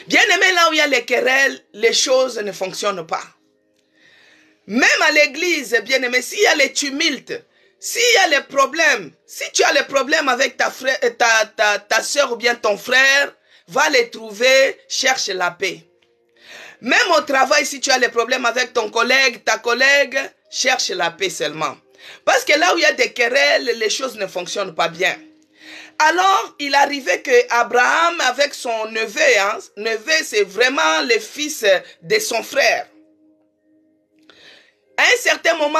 [SPEAKER 1] Bien-aimé, là où il y a les querelles, les choses ne fonctionnent pas. Même à l'église, bien-aimé, s'il y a les tumultes, s'il y a les problèmes, si tu as les problèmes avec ta soeur ou bien ton frère, va les trouver, cherche la paix. Même au travail, si tu as les problèmes avec ton collègue, ta collègue, cherche la paix seulement. Parce que là où il y a des querelles, les choses ne fonctionnent pas bien. Alors, il arrivait que Abraham, avec son neveu, neveu c'est vraiment le fils de son frère. À un certain moment,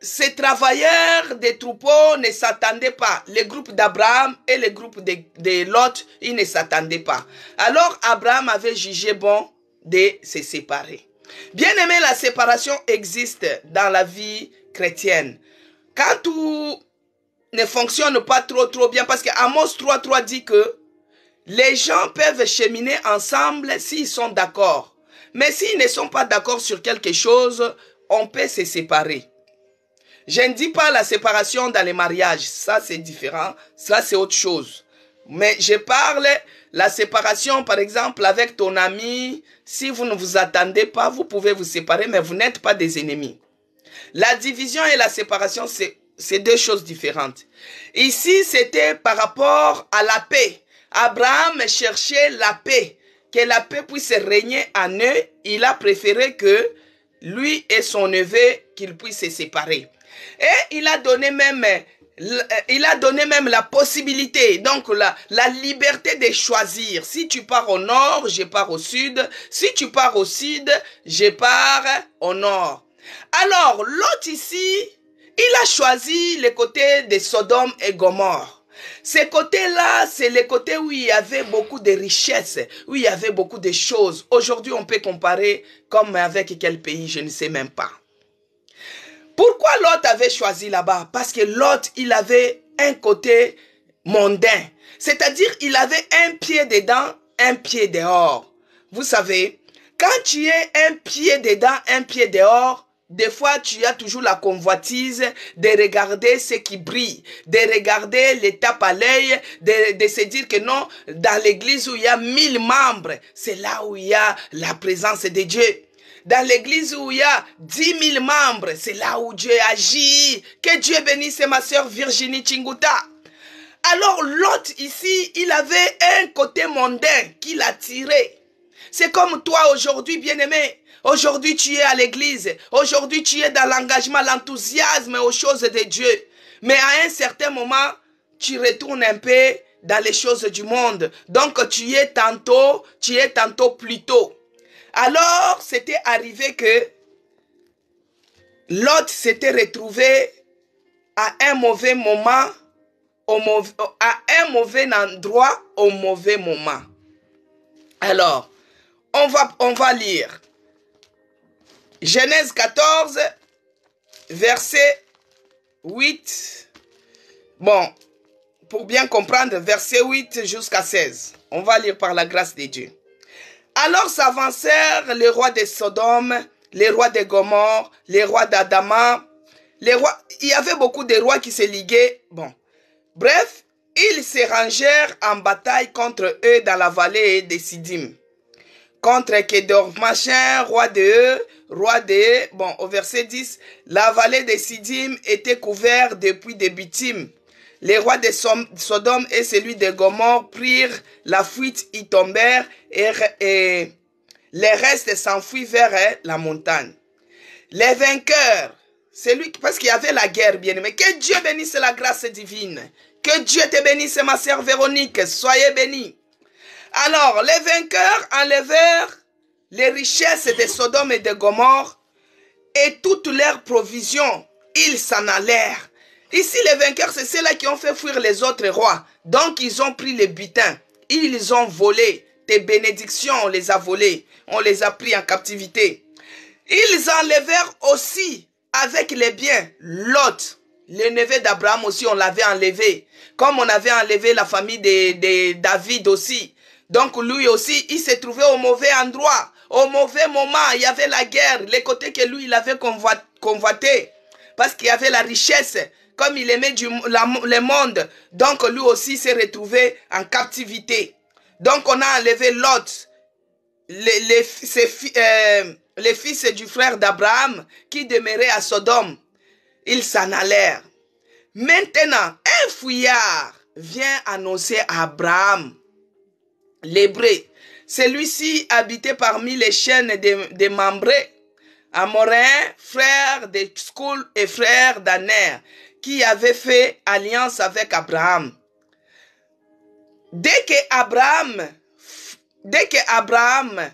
[SPEAKER 1] ces travailleurs des troupeaux ne s'attendaient pas. Le groupe d'Abraham et le groupe de Lot, ils ne s'attendaient pas. Alors, Abraham avait jugé bon de se séparer. Bien aimé, la séparation existe dans la vie chrétienne. Quand tout ne fonctionne pas trop bien, parce que Amos 3.3 dit que les gens peuvent cheminer ensemble s'ils sont d'accord. Mais s'ils ne sont pas d'accord sur quelque chose, on peut se séparer. Je ne dis pas la séparation dans les mariages, ça c'est différent, ça c'est autre chose. Mais je parle la séparation, par exemple, avec ton ami. Si vous ne vous attendez pas, vous pouvez vous séparer, mais vous n'êtes pas des ennemis. La division et la séparation, c'est deux choses différentes. Ici, c'était par rapport à la paix. Abraham cherchait la paix. que la paix puisse régner en eux, il a préféré que lui et son neveu, qu'ils puissent se séparer. Et il a donné même la possibilité, donc la liberté de choisir. Si tu pars au nord, je pars au sud. Si tu pars au sud, je pars au nord. Alors, Lot ici, il a choisi le côté de Sodome et Gomorrhe. Ce côté-là, c'est le côté où il y avait beaucoup de richesses, où il y avait beaucoup de choses. Aujourd'hui, on peut comparer comme avec quel pays, je ne sais même pas. Pourquoi Lot avait choisi là-bas? Parce que Lot, il avait un côté mondain. C'est-à-dire, il avait un pied dedans, un pied dehors. Vous savez, quand tu es un pied dedans, un pied dehors, des fois, tu as toujours la convoitise de regarder ce qui brille, de regarder les tapes à l'œil, de se dire que non, dans l'église où il y a 1000 membres, c'est là où il y a la présence de Dieu. Dans l'église où il y a 10 000 membres, c'est là où Dieu agit. Que Dieu bénisse ma sœur Virginie Chinguta. Alors Lot ici, il avait un côté mondain qui l'attirait. C'est comme toi aujourd'hui, bien-aimé. Aujourd'hui, tu es à l'église. Aujourd'hui, tu es dans l'engagement, l'enthousiasme aux choses de Dieu. Mais à un certain moment, tu retournes un peu dans les choses du monde. Donc, tu es tantôt plus tôt. Alors, c'était arrivé que Lot s'était retrouvé à un mauvais moment, à un mauvais endroit, au mauvais moment. Alors, on va lire. Genèse 14, verset 8. Bon, pour bien comprendre, verset 8 jusqu'à 16. On va lire par la grâce de Dieu. Alors s'avancèrent les rois de Sodome, les rois de Gomorre, les rois d'Adama. Il y avait beaucoup de rois qui se liguaient. Bon, bref, ils se rangèrent en bataille contre eux dans la vallée de Siddim. Contre Kedormachin, roi de bon, au verset 10, la vallée de Siddim était couverte depuis des bitumes. Les rois de Sodome et celui de Gomorre prirent la fuite, y tombèrent et les restes s'enfuient vers la montagne. Les vainqueurs, parce qu'il y avait la guerre, bien aimé. Que Dieu bénisse la grâce divine. Que Dieu te bénisse, ma sœur Véronique. Soyez bénis. Alors, les vainqueurs enlevèrent les richesses de Sodome et de Gomorre et toutes leurs provisions. Ils s'en allèrent. Ici, les vainqueurs, c'est ceux-là qui ont fait fuir les autres rois. Donc, ils ont pris les butins. Ils ont volé. Tes bénédictions, on les a volées. On les a pris en captivité. Ils enlevèrent aussi, avec les biens, Lot. Le neveu d'Abraham aussi, on l'avait enlevé. Comme on avait enlevé la famille de David aussi. Donc lui aussi, il s'est trouvé au mauvais endroit, au mauvais moment. Il y avait la guerre, les côtés que lui, il avait convoité. Parce qu'il y avait la richesse, comme il aimait le monde. Donc lui aussi s'est retrouvé en captivité. Donc on a enlevé Lot, les fils du frère d'Abraham qui demeuraient à Sodome. Ils s'en allèrent. Maintenant, un fouillard vient annoncer à Abraham, l'Hébreu. Celui-ci habitait parmi les chaînes des Mambré, Amoréens, frère de Skoul et frère d'Aner, qui avait fait alliance avec Abraham. Dès que Abraham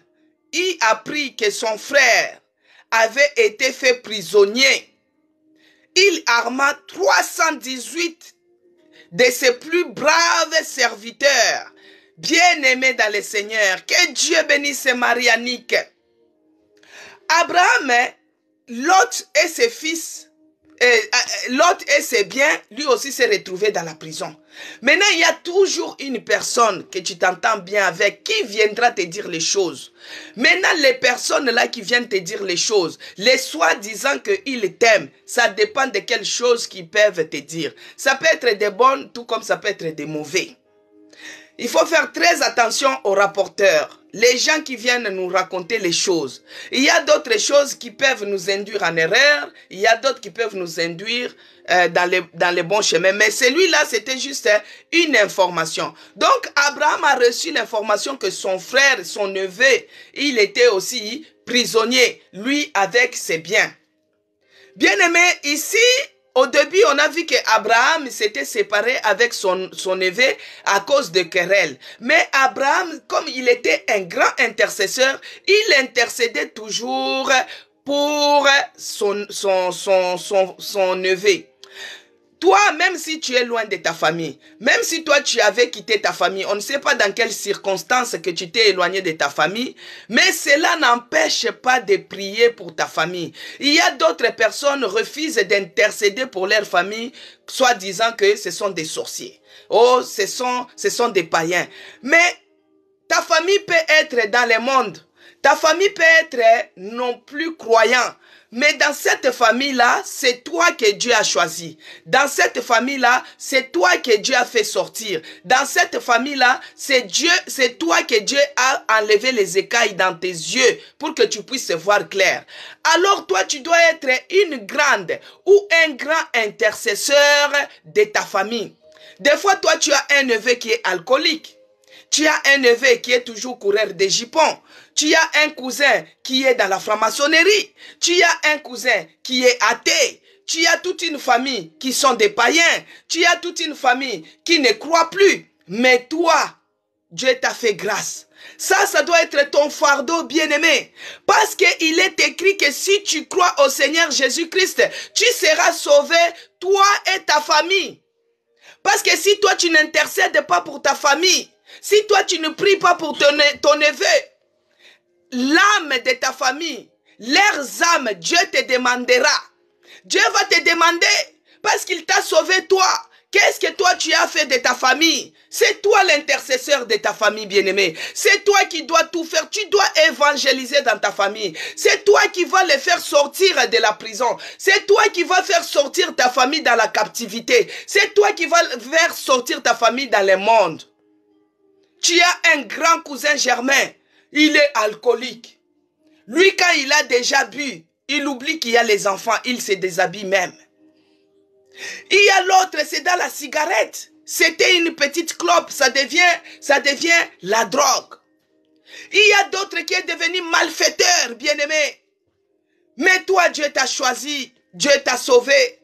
[SPEAKER 1] y apprit que son frère avait été fait prisonnier, il arma 318 de ses plus braves serviteurs, bien-aimés dans le Seigneur. Que Dieu bénisse Marianique. Abraham, Lot et ses fils, Lot et ses biens, lui aussi s'est retrouvé dans la prison. Maintenant, il y a toujours une personne que tu t'entends bien avec qui viendra te dire les choses. Maintenant, les personnes là qui viennent te dire les choses, les soi-disant qu'ils t'aiment, ça dépend de quelles choses qu'ils peuvent te dire. Ça peut être des bonnes, tout comme ça peut être des mauvais. Il faut faire très attention aux rapporteurs. les gens qui viennent nous raconter les choses. Il y a d'autres choses qui peuvent nous induire en erreur. Il y a d'autres qui peuvent nous induire dans les bons chemins. Mais celui-là, c'était juste une information. Donc, Abraham a reçu l'information que son frère, son neveu, il était aussi prisonnier, lui avec ses biens. Bien-aimé, ici, au début, on a vu qu'Abraham s'était séparé avec son neveu à cause de querelles. Mais Abraham, comme il était un grand intercesseur, il intercédait toujours pour son neveu. Toi, même si tu es loin de ta famille, même si toi tu avais quitté ta famille, on ne sait pas dans quelles circonstances que tu t'es éloigné de ta famille, mais cela n'empêche pas de prier pour ta famille. Il y a d'autres personnes qui refusent d'intercéder pour leur famille, soit disant que ce sont des sorciers. Oh, ce sont des païens. Mais ta famille peut être dans le monde. Ta famille peut être non plus croyant. Mais dans cette famille-là, c'est toi que Dieu a choisi. Dans cette famille-là, c'est toi que Dieu a fait sortir. Dans cette famille-là, c'est toi que Dieu a enlevé les écailles dans tes yeux pour que tu puisses voir clair. Alors toi, tu dois être une grande ou un grand intercesseur de ta famille. Des fois, toi, tu as un neveu qui est alcoolique. Tu as un neveu qui est toujours coureur de jupons. Tu as un cousin qui est dans la franc-maçonnerie. Tu as un cousin qui est athée. Tu as toute une famille qui sont des païens. Tu as toute une famille qui ne croit plus. Mais toi, Dieu t'a fait grâce. Ça doit être ton fardeau, bien-aimé. Parce qu'il est écrit que si tu crois au Seigneur Jésus-Christ, tu seras sauvé, toi et ta famille. Parce que si toi, tu n'intercèdes pas pour ta famille, si toi, tu ne pries pas pour ton neveu, l'âme de ta famille, leurs âmes, Dieu te demandera. Dieu va te demander parce qu'il t'a sauvé toi. Qu'est-ce que toi tu as fait de ta famille? C'est toi l'intercesseur de ta famille, bien-aimé. C'est toi qui dois tout faire. Tu dois évangéliser dans ta famille. C'est toi qui vas les faire sortir de la prison. C'est toi qui vas faire sortir ta famille dans la captivité. C'est toi qui vas faire sortir ta famille dans le monde. Tu as un grand cousin Germain. Il est alcoolique. Lui, quand il a déjà bu, il oublie qu'il y a les enfants. Il se déshabille même. Il y a l'autre, c'est dans la cigarette. C'était une petite clope. Ça devient la drogue. Il y a d'autres qui est devenu malfaiteur, bien-aimé. Mais toi, Dieu t'a choisi. Dieu t'a sauvé.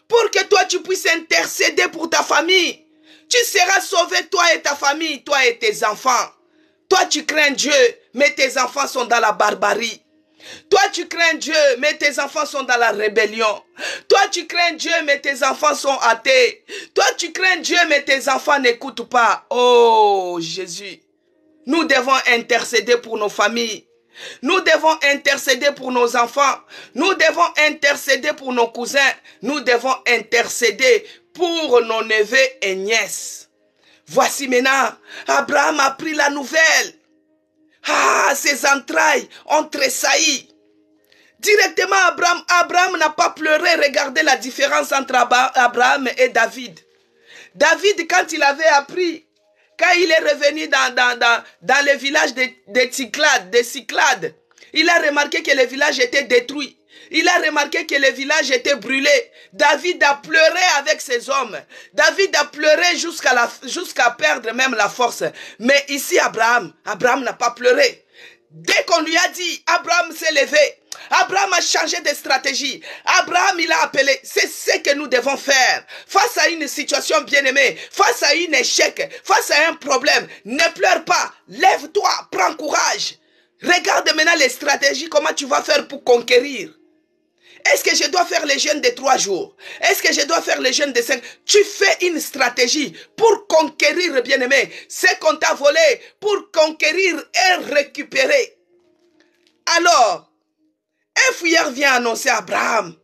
[SPEAKER 1] Pour que toi, tu puisses intercéder pour ta famille. Tu seras sauvé, toi et ta famille, toi et tes enfants. Toi, tu crains Dieu, mais tes enfants sont dans la barbarie. Toi, tu crains Dieu, mais tes enfants sont dans la rébellion. Toi, tu crains Dieu, mais tes enfants sont athées. Toi, tu crains Dieu, mais tes enfants n'écoutent pas. Oh, Jésus. Nous devons intercéder pour nos familles. Nous devons intercéder pour nos enfants. Nous devons intercéder pour nos cousins. Nous devons intercéder pour nos neveux et nièces. Voici maintenant, Abraham a pris la nouvelle. Ah, ses entrailles ont tressailli. Directement, Abraham n'a pas pleuré. Regardez la différence entre Abraham et David. David, quand il avait appris, quand il est revenu dans le village de Cyclade, il a remarqué que le village était détruit. Il a remarqué que le village était brûlé. David a pleuré avec ses hommes. David a pleuré jusqu'à perdre même la force. Mais ici, Abraham n'a pas pleuré. Dès qu'on lui a dit, Abraham s'est levé. Abraham a changé de stratégie. Abraham, il a appelé. C'est ce que nous devons faire. Face à une situation bien-aimée, face à un échec, face à un problème, ne pleure pas. Lève-toi, prends courage. Regarde maintenant les stratégies, comment tu vas faire pour conquérir. Est-ce que je dois faire les jeûnes de 3 jours? Est-ce que je dois faire les jeûnes de 5? Tu fais une stratégie pour conquérir, bien-aimé, ce qu'on t'a volé, pour conquérir et récupérer. Alors, un fouillard vient annoncer à Abraham,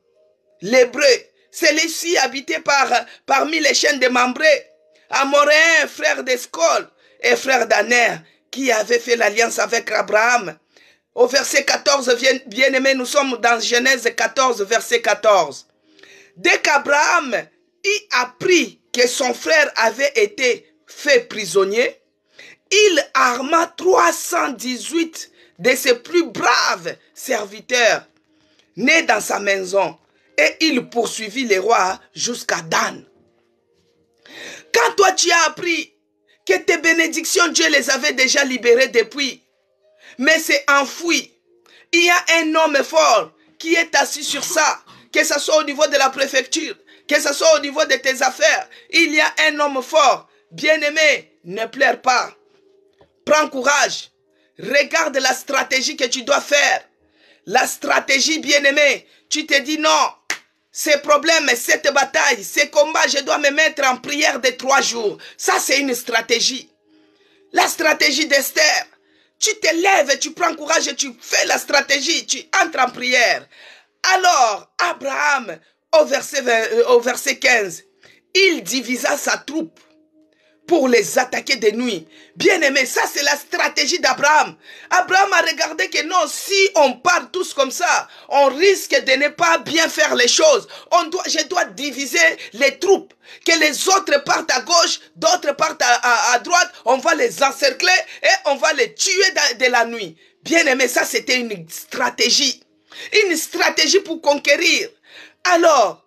[SPEAKER 1] l'Hébreu, celui-ci habité parmi les chaînes de Mambré, Amoréen, frère d'Escol et frère d'Aner, qui avait fait l'alliance avec Abraham. Au verset 14, bien-aimé, nous sommes dans Genèse 14, verset 14. Dès qu'Abraham y apprit que son frère avait été fait prisonnier, il arma 318 de ses plus braves serviteurs nés dans sa maison et il poursuivit les rois jusqu'à Dan. Quand toi tu as appris que tes bénédictions, Dieu les avait déjà libérées depuis, mais c'est enfoui, il y a un homme fort qui est assis sur ça, que ce soit au niveau de la préfecture, que ce soit au niveau de tes affaires, il y a un homme fort. Bien-aimé, ne pleure pas. Prends courage. Regarde la stratégie que tu dois faire. La stratégie, bien-aimé, tu te dis non, ces problèmes, cette bataille, ces combats, je dois me mettre en prière de 3 jours. Ça, c'est une stratégie. La stratégie d'Esther. Tu te lèves, tu prends courage et tu fais la stratégie, tu entres en prière. Alors, Abraham, au verset 15, il divisa sa troupe pour les attaquer de nuit. Bien-aimé, ça c'est la stratégie d'Abraham. Abraham a regardé que non, si on part tous comme ça, on risque de ne pas bien faire les choses. Je dois diviser les troupes. Que les autres partent à gauche, d'autres partent à droite. On va les encercler et on va les tuer de la nuit. Bien-aimé, ça c'était une stratégie. Une stratégie pour conquérir. Alors,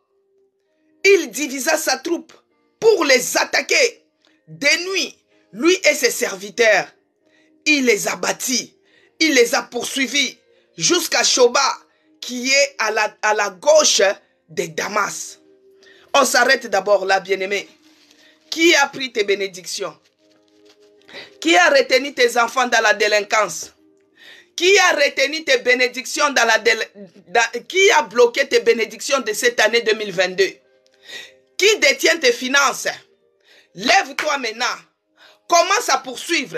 [SPEAKER 1] il divisa sa troupe pour les attaquer de nuit. Lui et ses serviteurs, il les a bâtis, il les a poursuivis jusqu'à Shoba, qui est à la gauche de Damas. On s'arrête d'abord là, bien-aimé. Qui a pris tes bénédictions? Qui a retenu tes enfants dans la délinquance? Qui a retenu tes bénédictions qui a bloqué tes bénédictions de cette année 2022? Qui détient tes finances? Lève-toi maintenant. Commence à poursuivre.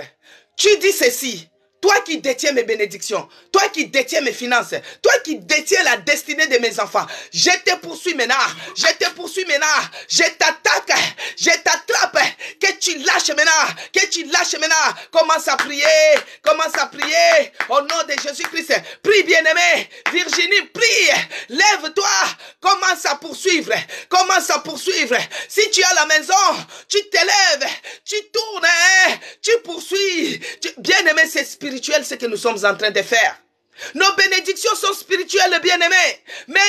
[SPEAKER 1] Tu dis ceci. Toi qui détiens mes bénédictions, toi qui détiens mes finances, toi qui détiens la destinée de mes enfants, je te poursuis maintenant, je te poursuis maintenant, je t'attaque, je t'attrape, que tu lâches maintenant, que tu lâches maintenant. Commence à prier au nom de Jésus-Christ. Prie, bien-aimé. Virginie, prie, lève-toi, commence à poursuivre, commence à poursuivre. Si tu es à la maison, tu te lèves, tu tournes, tu poursuis. Bien-aimé, c'est spirituel ce que nous sommes en train de faire. Nos bénédictions sont spirituelles, bien-aimés, mais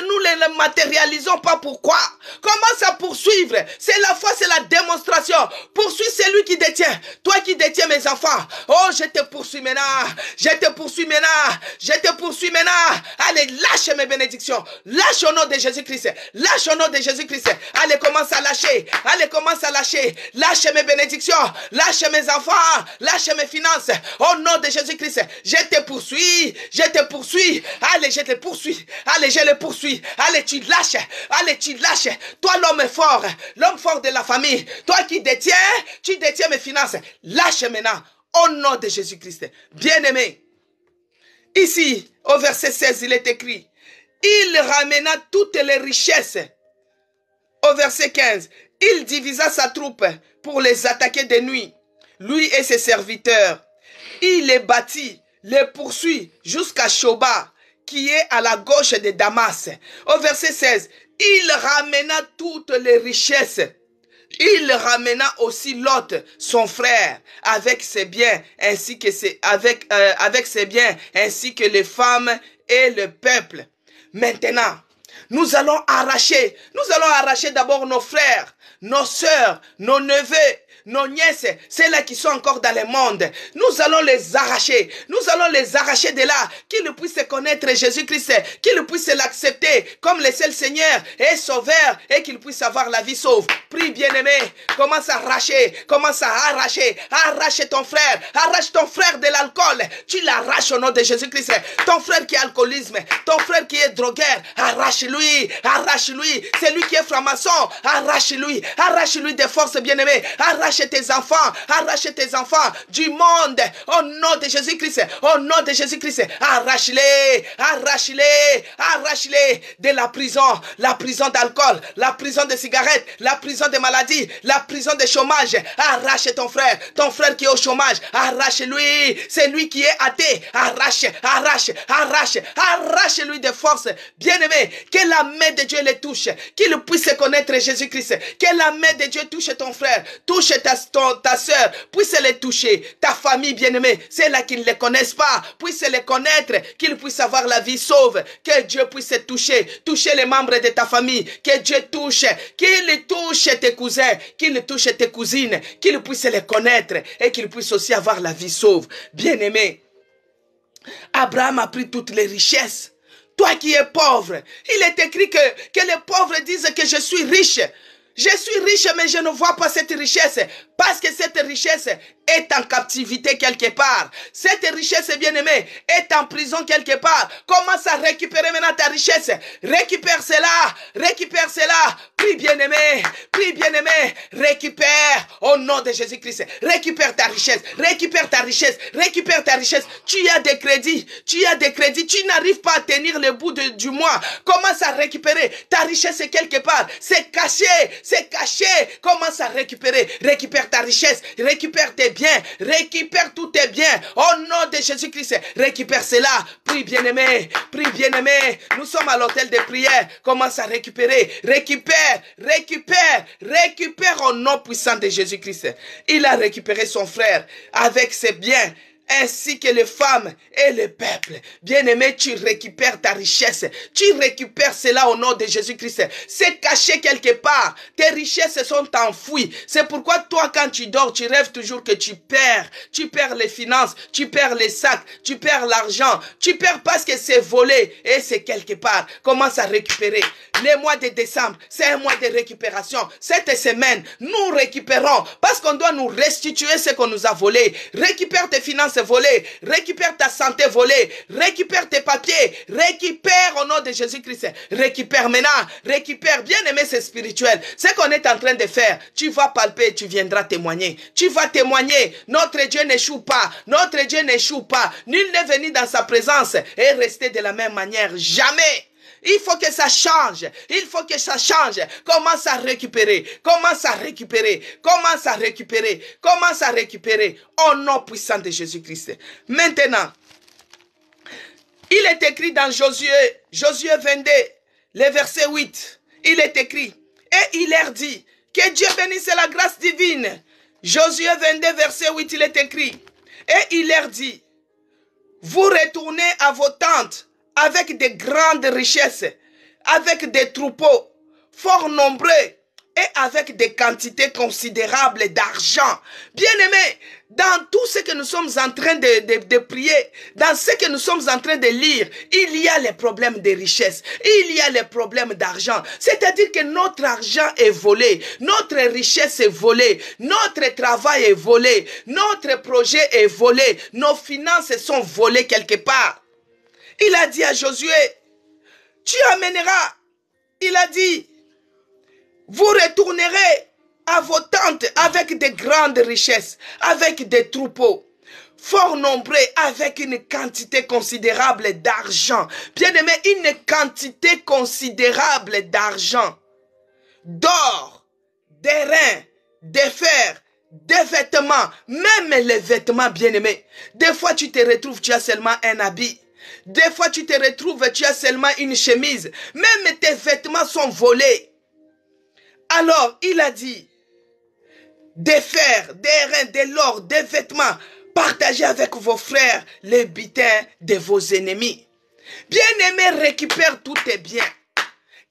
[SPEAKER 1] nous ne les matérialisons pas. Pourquoi? Commence à poursuivre. C'est la foi, c'est la démonstration. Poursuis celui qui détient. Toi qui détiens mes enfants. Oh, je te poursuis maintenant. Je te poursuis maintenant. Je te poursuis maintenant. Allez, lâche mes bénédictions. Lâche au nom de Jésus-Christ. Lâche au nom de Jésus-Christ. Allez, commence à lâcher. Allez, commence à lâcher. Lâche mes bénédictions. Lâche mes enfants. Lâche mes finances. Au nom de Jésus-Christ. Je te poursuis. Je te poursuis. Allez, je te poursuis. Allez, je le poursuis. Allez, tu lâches. Allez, tu lâches. Toi, l'homme fort de la famille. Toi qui détiens, tu détiens mes finances. Lâche maintenant. Au nom de Jésus-Christ. Bien-aimé. Ici, au verset 16, il est écrit. Il ramena toutes les richesses. Au verset 15. Il divisa sa troupe pour les attaquer de nuit. Lui et ses serviteurs. Il les bâtit, les poursuit jusqu'à Shoba, qui est à la gauche de Damas. Au verset 16, il ramena toutes les richesses. Il ramena aussi Lot, son frère, avec ses biens, ainsi que avec ses biens, ainsi que les femmes et le peuple. Maintenant, nous allons arracher d'abord nos frères, nos sœurs, nos neveux, nos nièces, celles qui sont encore dans le monde. Nous allons les arracher. Nous allons les arracher de là. Qu'ils puissent connaître Jésus-Christ. Qu'ils puissent l'accepter comme le seul Seigneur et Sauveur. Et qu'ils puissent avoir la vie sauve. Prie, bien-aimé. Commence à arracher. Commence à arracher. Arrache ton frère. Arrache ton frère de l'alcool. Tu l'arraches au nom de Jésus-Christ. Ton frère qui est alcoolisme. Ton frère qui est drogueur. Arrache-lui. Arrache-lui. C'est lui qui est franc-maçon. Arrache-lui. Arrache-lui des forces, bien-aimé. Arrache tes enfants du monde au nom de Jésus-Christ, au nom de Jésus-Christ. Arrache-les de la prison d'alcool, la prison de cigarettes, la prison de maladies, la prison de chômage. Arrache ton frère qui est au chômage, arrache-lui, c'est lui qui est athée. Arrache-lui de force. Bien-aimé, que la main de Dieu les touche, qu'il puisse connaître Jésus-Christ, que la main de Dieu touche ton frère, touche toucher ta soeur, puisse les toucher. Ta famille bien-aimée, ceux-là qui ne les connaissent pas, puissent les connaître, qu'ils puissent avoir la vie sauve. Que Dieu puisse toucher les membres de ta famille. Que Dieu touche, qu'il touche tes cousins, qu'il touche tes cousines, qu'il puisse les connaître et qu'il puisse aussi avoir la vie sauve. Bien-aimé, Abraham a pris toutes les richesses. Toi qui es pauvre, il est écrit que les pauvres disent que je suis riche. Je suis riche, mais je ne vois pas cette richesse. Parce que cette richesse est en captivité quelque part. Cette richesse, bien-aimée, est en prison quelque part. Commence à récupérer maintenant ta richesse. Récupère cela. Récupère cela. Prie, bien-aimé. Prie, bien-aimé. Récupère au nom de Jésus-Christ. Récupère ta richesse. Récupère ta richesse. Récupère ta richesse. Tu as des crédits. Tu as des crédits. Tu n'arrives pas à tenir le bout du mois. Commence à récupérer ta richesse quelque part. C'est caché. C'est caché. Commence à récupérer. Récupère ta richesse. Récupère tes biens. Récupère tous tes biens. Au nom de Jésus-Christ. Récupère cela. Prie, bien-aimé. Prie, bien-aimé. Nous sommes à l'hôtel de prière. Commence à récupérer. Récupère. Récupère. Récupère au nom puissant de Jésus-Christ. Il a récupéré son frère avec ses biens, ainsi que les femmes et le peuple. Bien-aimé, tu récupères ta richesse. Tu récupères cela au nom de Jésus-Christ. C'est caché quelque part. Tes richesses sont enfouies. C'est pourquoi toi, quand tu dors, tu rêves toujours que tu perds. Tu perds les finances, tu perds les sacs, tu perds l'argent. Tu perds parce que c'est volé et c'est quelque part. Commence à récupérer. Le mois de décembre, c'est un mois de récupération. Cette semaine, nous récupérons parce qu'on doit nous restituer ce qu'on nous a volé. Récupère tes finances volées, récupère ta santé volée, récupère tes papiers, récupère au nom de Jésus-Christ. Récupère maintenant, récupère. Bien-aimé, c'est spirituel. Ce qu'on est en train de faire, tu vas palper, tu viendras témoigner. Tu vas témoigner. Notre Dieu n'échoue pas. Notre Dieu n'échoue pas. Nul n'est venu dans sa présence et rester de la même manière. Jamais. Il faut que ça change. Il faut que ça change. Commence à récupérer. Commence à récupérer. Commence à récupérer. Commence à récupérer. Au nom puissant de Jésus-Christ. Maintenant, il est écrit dans Josué 22, le verset 8. Il est écrit. Et il leur dit, que Dieu bénisse la grâce divine. Josué 22, verset 8, il est écrit. Et il leur dit, vous retournez à vos tentes avec de grandes richesses, avec des troupeaux fort nombreux et avec des quantités considérables d'argent. Bien-aimés, dans tout ce que nous sommes en train de prier, dans ce que nous sommes en train de lire, il y a les problèmes de richesse, il y a les problèmes d'argent. C'est-à-dire que notre argent est volé, notre richesse est volée, notre travail est volé, notre projet est volé, nos finances sont volées quelque part. Il a dit à Josué, tu amèneras, il a dit, vous retournerez à vos tentes avec de grandes richesses, avec des troupeaux fort nombreux, avec une quantité considérable d'argent. Bien-aimé, une quantité considérable d'argent, d'or, d'airain, de fer, des vêtements, même les vêtements, bien-aimés. Des fois, tu te retrouves, tu as seulement un habit. Des fois, tu te retrouves, tu as seulement une chemise. Même tes vêtements sont volés. Alors, il a dit, des fers, des reins, de l'or, des vêtements, partagez avec vos frères les butins de vos ennemis. Bien-aimé, récupère tous tes biens.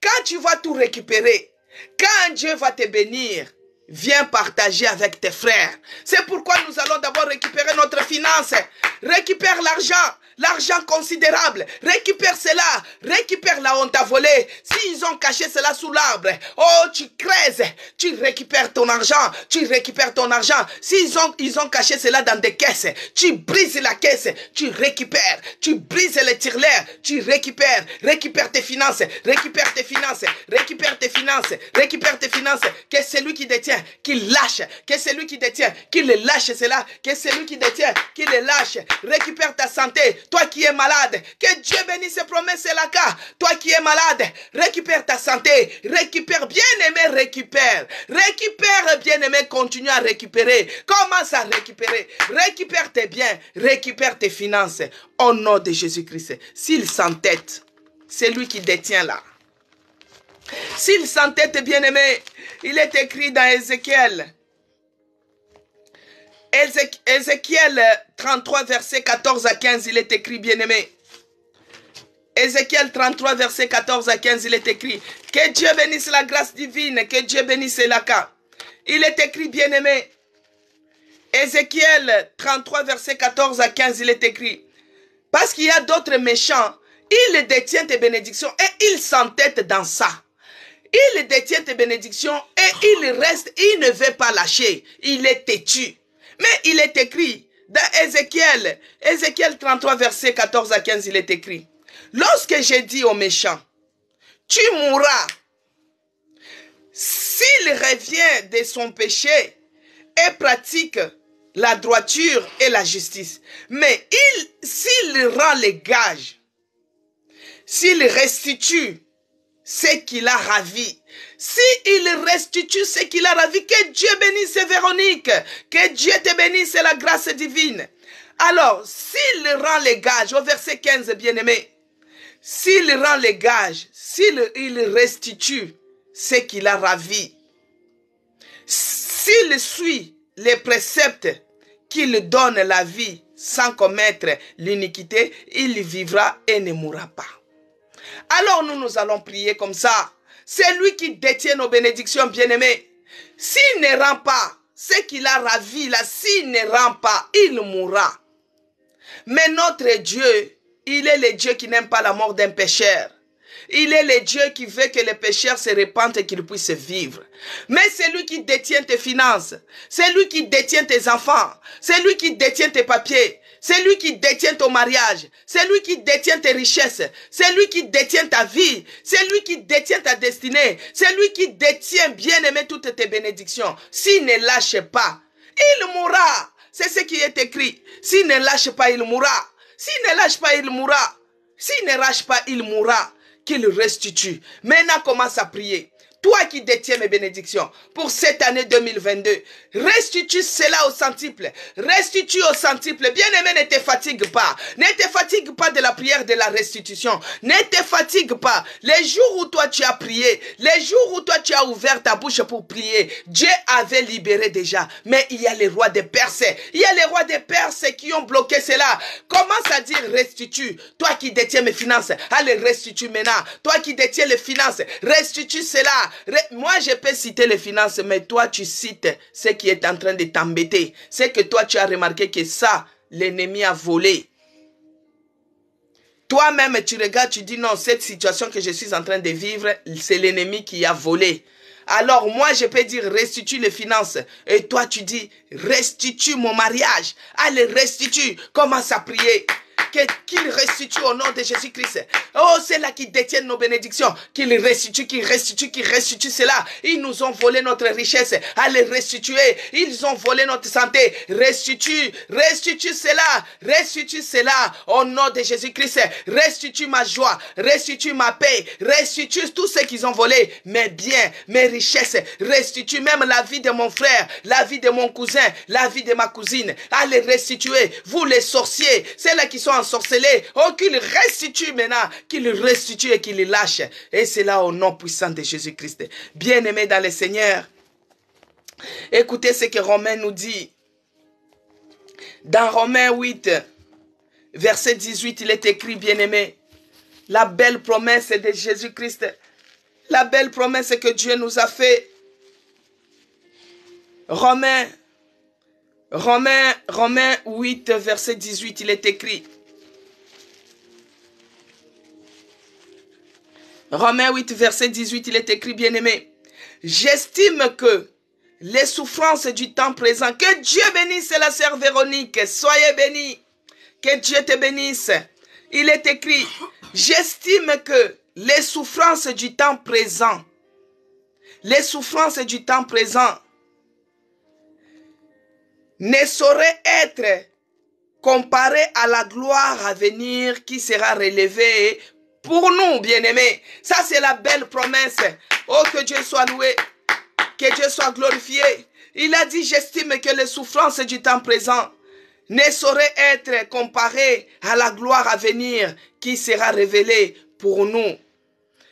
[SPEAKER 1] Quand tu vas tout récupérer, quand Dieu va te bénir, viens partager avec tes frères. C'est pourquoi nous allons d'abord récupérer notre finance. Récupère l'argent. L'argent considérable, récupère cela, récupère là où on t'a volé. S'ils ont caché cela sous l'arbre, oh tu creuses, tu récupères ton argent, tu récupères ton argent. S'ils ont caché cela dans des caisses, tu brises la caisse, tu récupères, tu brises les tirelires, tu récupères tes finances, récupère tes finances, récupère tes finances, récupère tes finances. Que celui qui détient, qu'il lâche, que celui qui détient, qu'il lâche cela, que celui qui détient, qu'il le lâche. Récupère ta santé. Toi qui es malade, que Dieu bénisse ses promesses et la cas. Toi qui es malade, récupère ta santé. Récupère, bien-aimé, récupère. Récupère, bien-aimé, continue à récupérer. Commence à récupérer. Récupère tes biens, récupère tes finances. Au nom de Jésus-Christ. S'il s'entête, c'est lui qui détient là. S'il s'entête, bien-aimé, il est écrit dans Ézéchiel. Ézéchiel 33, verset 14 à 15, il est écrit, bien-aimé. Ézéchiel 33, verset 14 à 15, il est écrit. Que Dieu bénisse la grâce divine, que Dieu bénisse la cas. Il est écrit, bien-aimé. Ézéchiel 33, verset 14 à 15, il est écrit. Parce qu'il y a d'autres méchants, ils détiennent tes bénédictions et ils s'entêtent dans ça. Il détient tes bénédictions et il reste, il ne veut pas lâcher. Il est têtu. Mais il est écrit dans Ézéchiel 33, verset 14 à 15, il est écrit. Lorsque j'ai dit aux méchants, tu mourras, s'il revient de son péché et pratique la droiture et la justice, mais s'il rend les gages, s'il restitue ce qu'il a ravi, s'il restitue ce qu'il a ravi, que Dieu bénisse Véronique, que Dieu te bénisse la grâce divine. Alors, s'il rend les gages, au verset 15, bien-aimé, s'il rend les gages, s'il restitue ce qu'il a ravi, s'il suit les préceptes qu'il donne la vie sans commettre l'iniquité, il vivra et ne mourra pas. Alors nous allons prier comme ça. C'est lui qui détient nos bénédictions, bien-aimés. S'il ne rend pas ce qu'il a ravi, là, s'il ne rend pas, il mourra. Mais notre Dieu, il est le Dieu qui n'aime pas la mort d'un pécheur. Il est le Dieu qui veut que les pécheurs se répandent et qu'ils puissent vivre. Mais c'est lui qui détient tes finances. C'est lui qui détient tes enfants. C'est lui qui détient tes papiers. C'est lui qui détient ton mariage. C'est lui qui détient tes richesses. C'est lui qui détient ta vie. C'est lui qui détient ta destinée. C'est lui qui détient, bien-aimé, toutes tes bénédictions. S'il ne lâche pas, il mourra. C'est ce qui est écrit. S'il ne lâche pas, il mourra. S'il ne lâche pas, il mourra. S'il ne lâche pas, il mourra. Qu'il restitue. Maintenant, commence à prier. Toi qui détiens mes bénédictions pour cette année 2022, restitue cela au centuple. Restitue au centuple. Bien-aimé, ne te fatigue pas. Ne te fatigue pas de la prière de la restitution. Ne te fatigue pas. Les jours où toi tu as prié, les jours où toi tu as ouvert ta bouche pour prier, Dieu avait libéré déjà. Mais il y a les rois des Perses. Il y a les rois des Perses qui ont bloqué cela. Commence à dire restitue. Toi qui détiens mes finances, allez restitue maintenant. Toi qui détiens les finances, restitue cela. Moi, je peux citer les finances, mais toi, tu cites ce qui est en train de t'embêter. C'est que toi, tu as remarqué que ça, l'ennemi a volé. Toi-même, tu regardes, tu dis non, cette situation que je suis en train de vivre, c'est l'ennemi qui a volé. Alors moi, je peux dire restitue les finances. Et toi, tu dis restitue mon mariage. Allez, restitue. Commence à prier. Qu'il restitue au nom de Jésus-Christ. Oh, c'est là qui détiennent nos bénédictions. Qu'il restitue cela. Ils nous ont volé notre richesse. Allez restituer. Ils ont volé notre santé. Restitue cela. Restitue cela au nom de Jésus-Christ. Restitue ma joie. Restitue ma paix. Restitue tout ce qu'ils ont volé. Mes biens, mes richesses. Restitue même la vie de mon frère, la vie de mon cousin, la vie de ma cousine. Allez restituer. Vous les sorciers, c'est là qui sont ensorcelés. Oh, qu'il restitue maintenant, qu'il restitue et qu'il lâche. Et c'est là au nom puissant de Jésus-Christ. Bien-aimés dans le Seigneur, écoutez ce que Romain nous dit. Dans Romains 8, verset 18, il est écrit, bien-aimés, la belle promesse de Jésus-Christ, la belle promesse que Dieu nous a fait. Romains 8, verset 18, il est écrit. Romains 8, verset 18, il est écrit, bien-aimé. J'estime que les souffrances du temps présent, que Dieu bénisse la sœur Véronique, soyez bénie, que Dieu te bénisse. Il est écrit, j'estime que les souffrances du temps présent, ne sauraient être comparées à la gloire à venir qui sera relevée pour nous, bien-aimés. Ça, c'est la belle promesse. Oh, que Dieu soit loué, que Dieu soit glorifié. Il a dit, j'estime que les souffrances du temps présent ne sauraient être comparées à la gloire à venir qui sera révélée pour nous.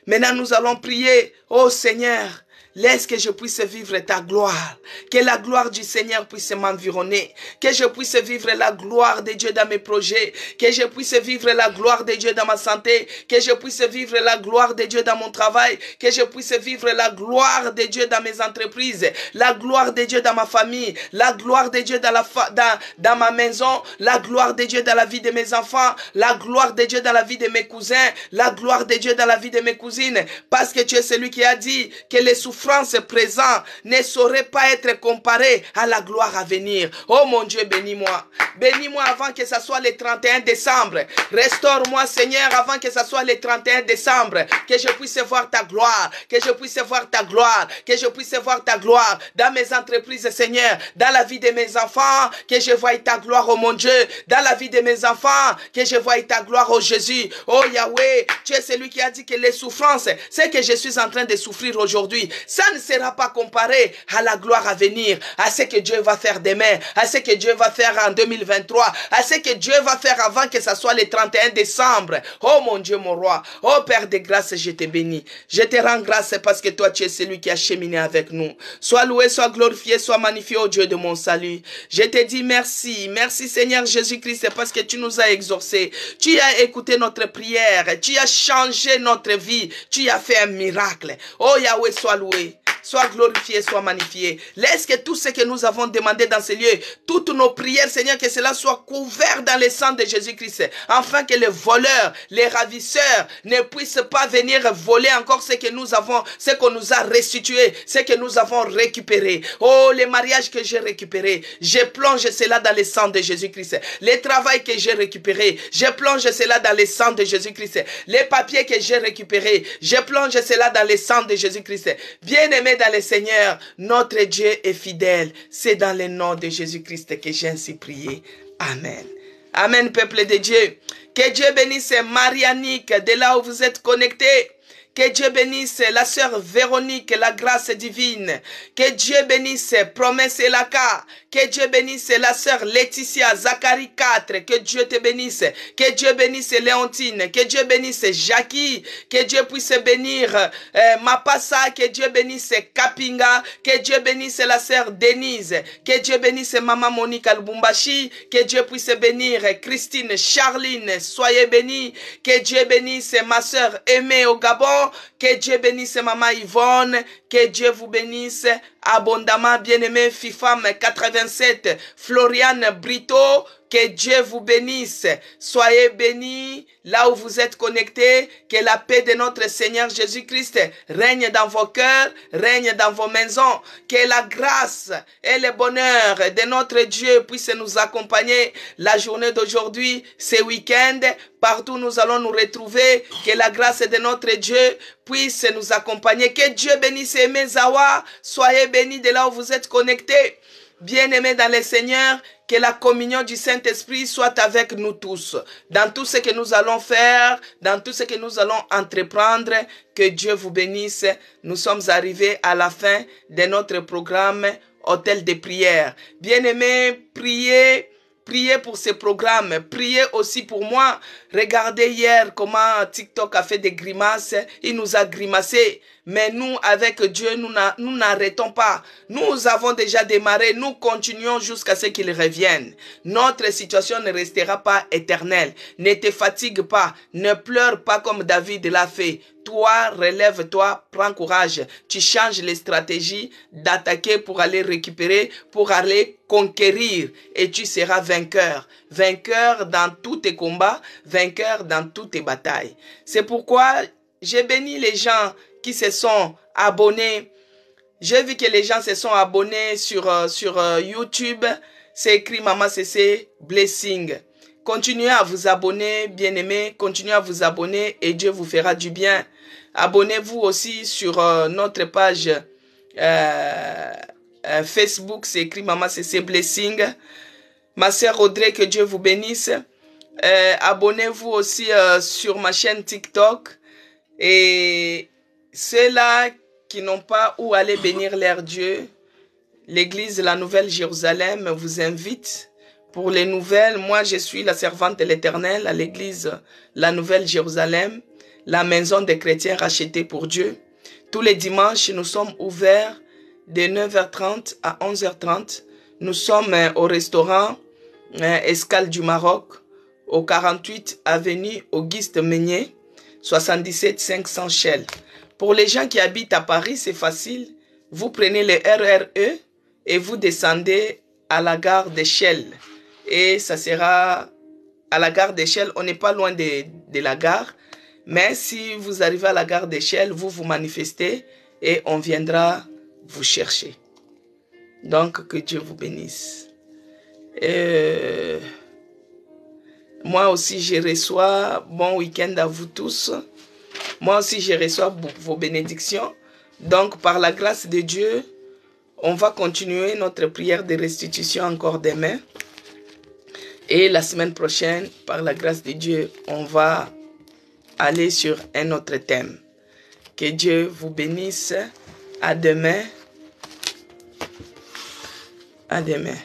[SPEAKER 1] Maintenant, nous allons prier, oh Seigneur, laisse que je puisse vivre ta gloire. Que la gloire du Seigneur puisse m'environner. Que je puisse vivre la gloire de Dieu dans mes projets. Que je puisse vivre la gloire de Dieu dans ma santé. Que je puisse vivre la gloire de Dieu dans mon travail. Que je puisse vivre la gloire de Dieu dans mes entreprises. La gloire de Dieu dans ma famille. La gloire de Dieu dans ma maison. La gloire de Dieu dans la vie de mes enfants. La gloire de Dieu dans la vie de mes cousins. La gloire de Dieu dans la vie de mes cousines. Parce que tu es celui qui a dit que les souffrances présentes ne sauraient pas être comparées à la gloire à venir. Oh mon Dieu, bénis-moi. Bénis-moi avant que ce soit le 31 décembre. Restaure-moi, Seigneur, avant que ce soit le 31 décembre. Que je puisse voir ta gloire. Que je puisse voir ta gloire. Que je puisse voir ta gloire dans mes entreprises, Seigneur. Dans la vie de mes enfants. Que je voie ta gloire, oh mon Dieu. Dans la vie de mes enfants. Que je voie ta gloire, oh Jésus. Oh Yahweh, tu es celui qui a dit que les souffrances, c'est que je suis en train de souffrir aujourd'hui, ça ne sera pas comparé à la gloire à venir, à ce que Dieu va faire demain, à ce que Dieu va faire en 2023, à ce que Dieu va faire avant que ça soit le 31 décembre. Oh mon Dieu, mon roi, oh Père de grâce, je te bénis. Je te rends grâce parce que toi, tu es celui qui a cheminé avec nous. Sois loué, sois glorifié, sois magnifié, oh Dieu de mon salut. Je te dis merci, merci Seigneur Jésus-Christ, parce que tu nous as exaucés. Tu as écouté notre prière, tu as changé notre vie, tu as fait un miracle. Oh Yahweh, sois loué, sois glorifié, sois magnifié. Laisse que tout ce que nous avons demandé dans ces lieux, toutes nos prières, Seigneur, que cela soit couvert dans le sang de Jésus-Christ, afin que les voleurs, les ravisseurs ne puissent pas venir voler encore ce que nous avons, ce qu'on nous a restitué, ce que nous avons récupéré. Oh, les mariages que j'ai récupérés, je plonge cela dans le sang de Jésus-Christ. Les travails que j'ai récupérés, je plonge cela dans le sang de Jésus-Christ. Les papiers que j'ai récupérés, je plonge cela dans le sang de Jésus-Christ. Bien-aimé dans le Seigneur, notre Dieu est fidèle. C'est dans le nom de Jésus-Christ que j'ai ainsi prié. Amen. Amen, peuple de Dieu. Que Dieu bénisse Marianique de là où vous êtes connectés. Que Dieu bénisse la sœur Véronique, la grâce divine. Que Dieu bénisse Promesse Elaka. Que Dieu bénisse la sœur Laetitia, Zacharie 4. Que Dieu te bénisse. Que Dieu bénisse Léontine. Que Dieu bénisse Jackie. Que Dieu puisse bénir Mapassa. Que Dieu bénisse Kapinga. Que Dieu bénisse la sœur Denise. Que Dieu bénisse Maman Monique Albumbashi. Que Dieu puisse bénir Christine, Charline. Soyez bénis. Que Dieu bénisse ma sœur Aimée au Gabon. Que Dieu bénisse Maman Yvonne, que Dieu vous bénisse abondamment, bien-aimé Fifam 87, Floriane Brito, que Dieu vous bénisse. Soyez bénis là où vous êtes connectés. Que la paix de notre Seigneur Jésus-Christ règne dans vos cœurs, règne dans vos maisons. Que la grâce et le bonheur de notre Dieu puissent nous accompagner la journée d'aujourd'hui, ce week-end. Partout où nous allons nous retrouver. Que la grâce de notre Dieu puisse nous accompagner. Que Dieu bénisse Aimé Zawa. Soyez bénis de là où vous êtes connectés. Bien-aimés dans le Seigneur, que la communion du Saint-Esprit soit avec nous tous. Dans tout ce que nous allons faire, dans tout ce que nous allons entreprendre, que Dieu vous bénisse. Nous sommes arrivés à la fin de notre programme Hôtel de prière. Bien-aimés, priez. Priez pour ce programme, priez aussi pour moi. Regardez hier comment TikTok a fait des grimaces, il nous a grimacé. Mais nous, avec Dieu, nous n'arrêtons pas. Nous avons déjà démarré, nous continuons jusqu'à ce qu'il revienne. Notre situation ne restera pas éternelle. Ne te fatigue pas, ne pleure pas comme David l'a fait. Toi, relève-toi, prends courage. Tu changes les stratégies d'attaquer pour aller récupérer, pour aller conquérir. Et tu seras vainqueur. Vainqueur dans tous tes combats, vainqueur dans toutes tes batailles. C'est pourquoi j'ai béni les gens qui se sont abonnés. J'ai vu que les gens se sont abonnés sur YouTube. C'est écrit Maman CC Blessing. Continuez à vous abonner, bien-aimés. Continuez à vous abonner et Dieu vous fera du bien. Abonnez-vous aussi sur notre page Facebook. C'est écrit Maman CC Blessing. Ma sœur Audrey, que Dieu vous bénisse. Abonnez-vous aussi sur ma chaîne TikTok. Et ceux-là qui n'ont pas où aller bénir leur Dieu, l'église La Nouvelle Jérusalem vous invite. Pour les nouvelles, moi je suis la servante de l'Éternel à l'église La Nouvelle Jérusalem, la maison des chrétiens rachetés pour Dieu. Tous les dimanches, nous sommes ouverts de 9h30 à 11h30. Nous sommes au restaurant Escale du Maroc, au 48 avenue Auguste Meunier, 77 500 Chelles. Pour les gens qui habitent à Paris, c'est facile. Vous prenez le RRE et vous descendez à la gare de Chelles. Et ça sera à la gare de Chelles. On n'est pas loin de la gare. Mais si vous arrivez à la gare de Chelles, vous vous manifestez et on viendra vous chercher. Donc, que Dieu vous bénisse. Moi aussi, je reçois bon week-end à vous tous. Moi aussi, je reçois vos bénédictions. Donc, par la grâce de Dieu, on va continuer notre prière de restitution encore demain. Et la semaine prochaine, par la grâce de Dieu, on va aller sur un autre thème. Que Dieu vous bénisse. À demain. À demain.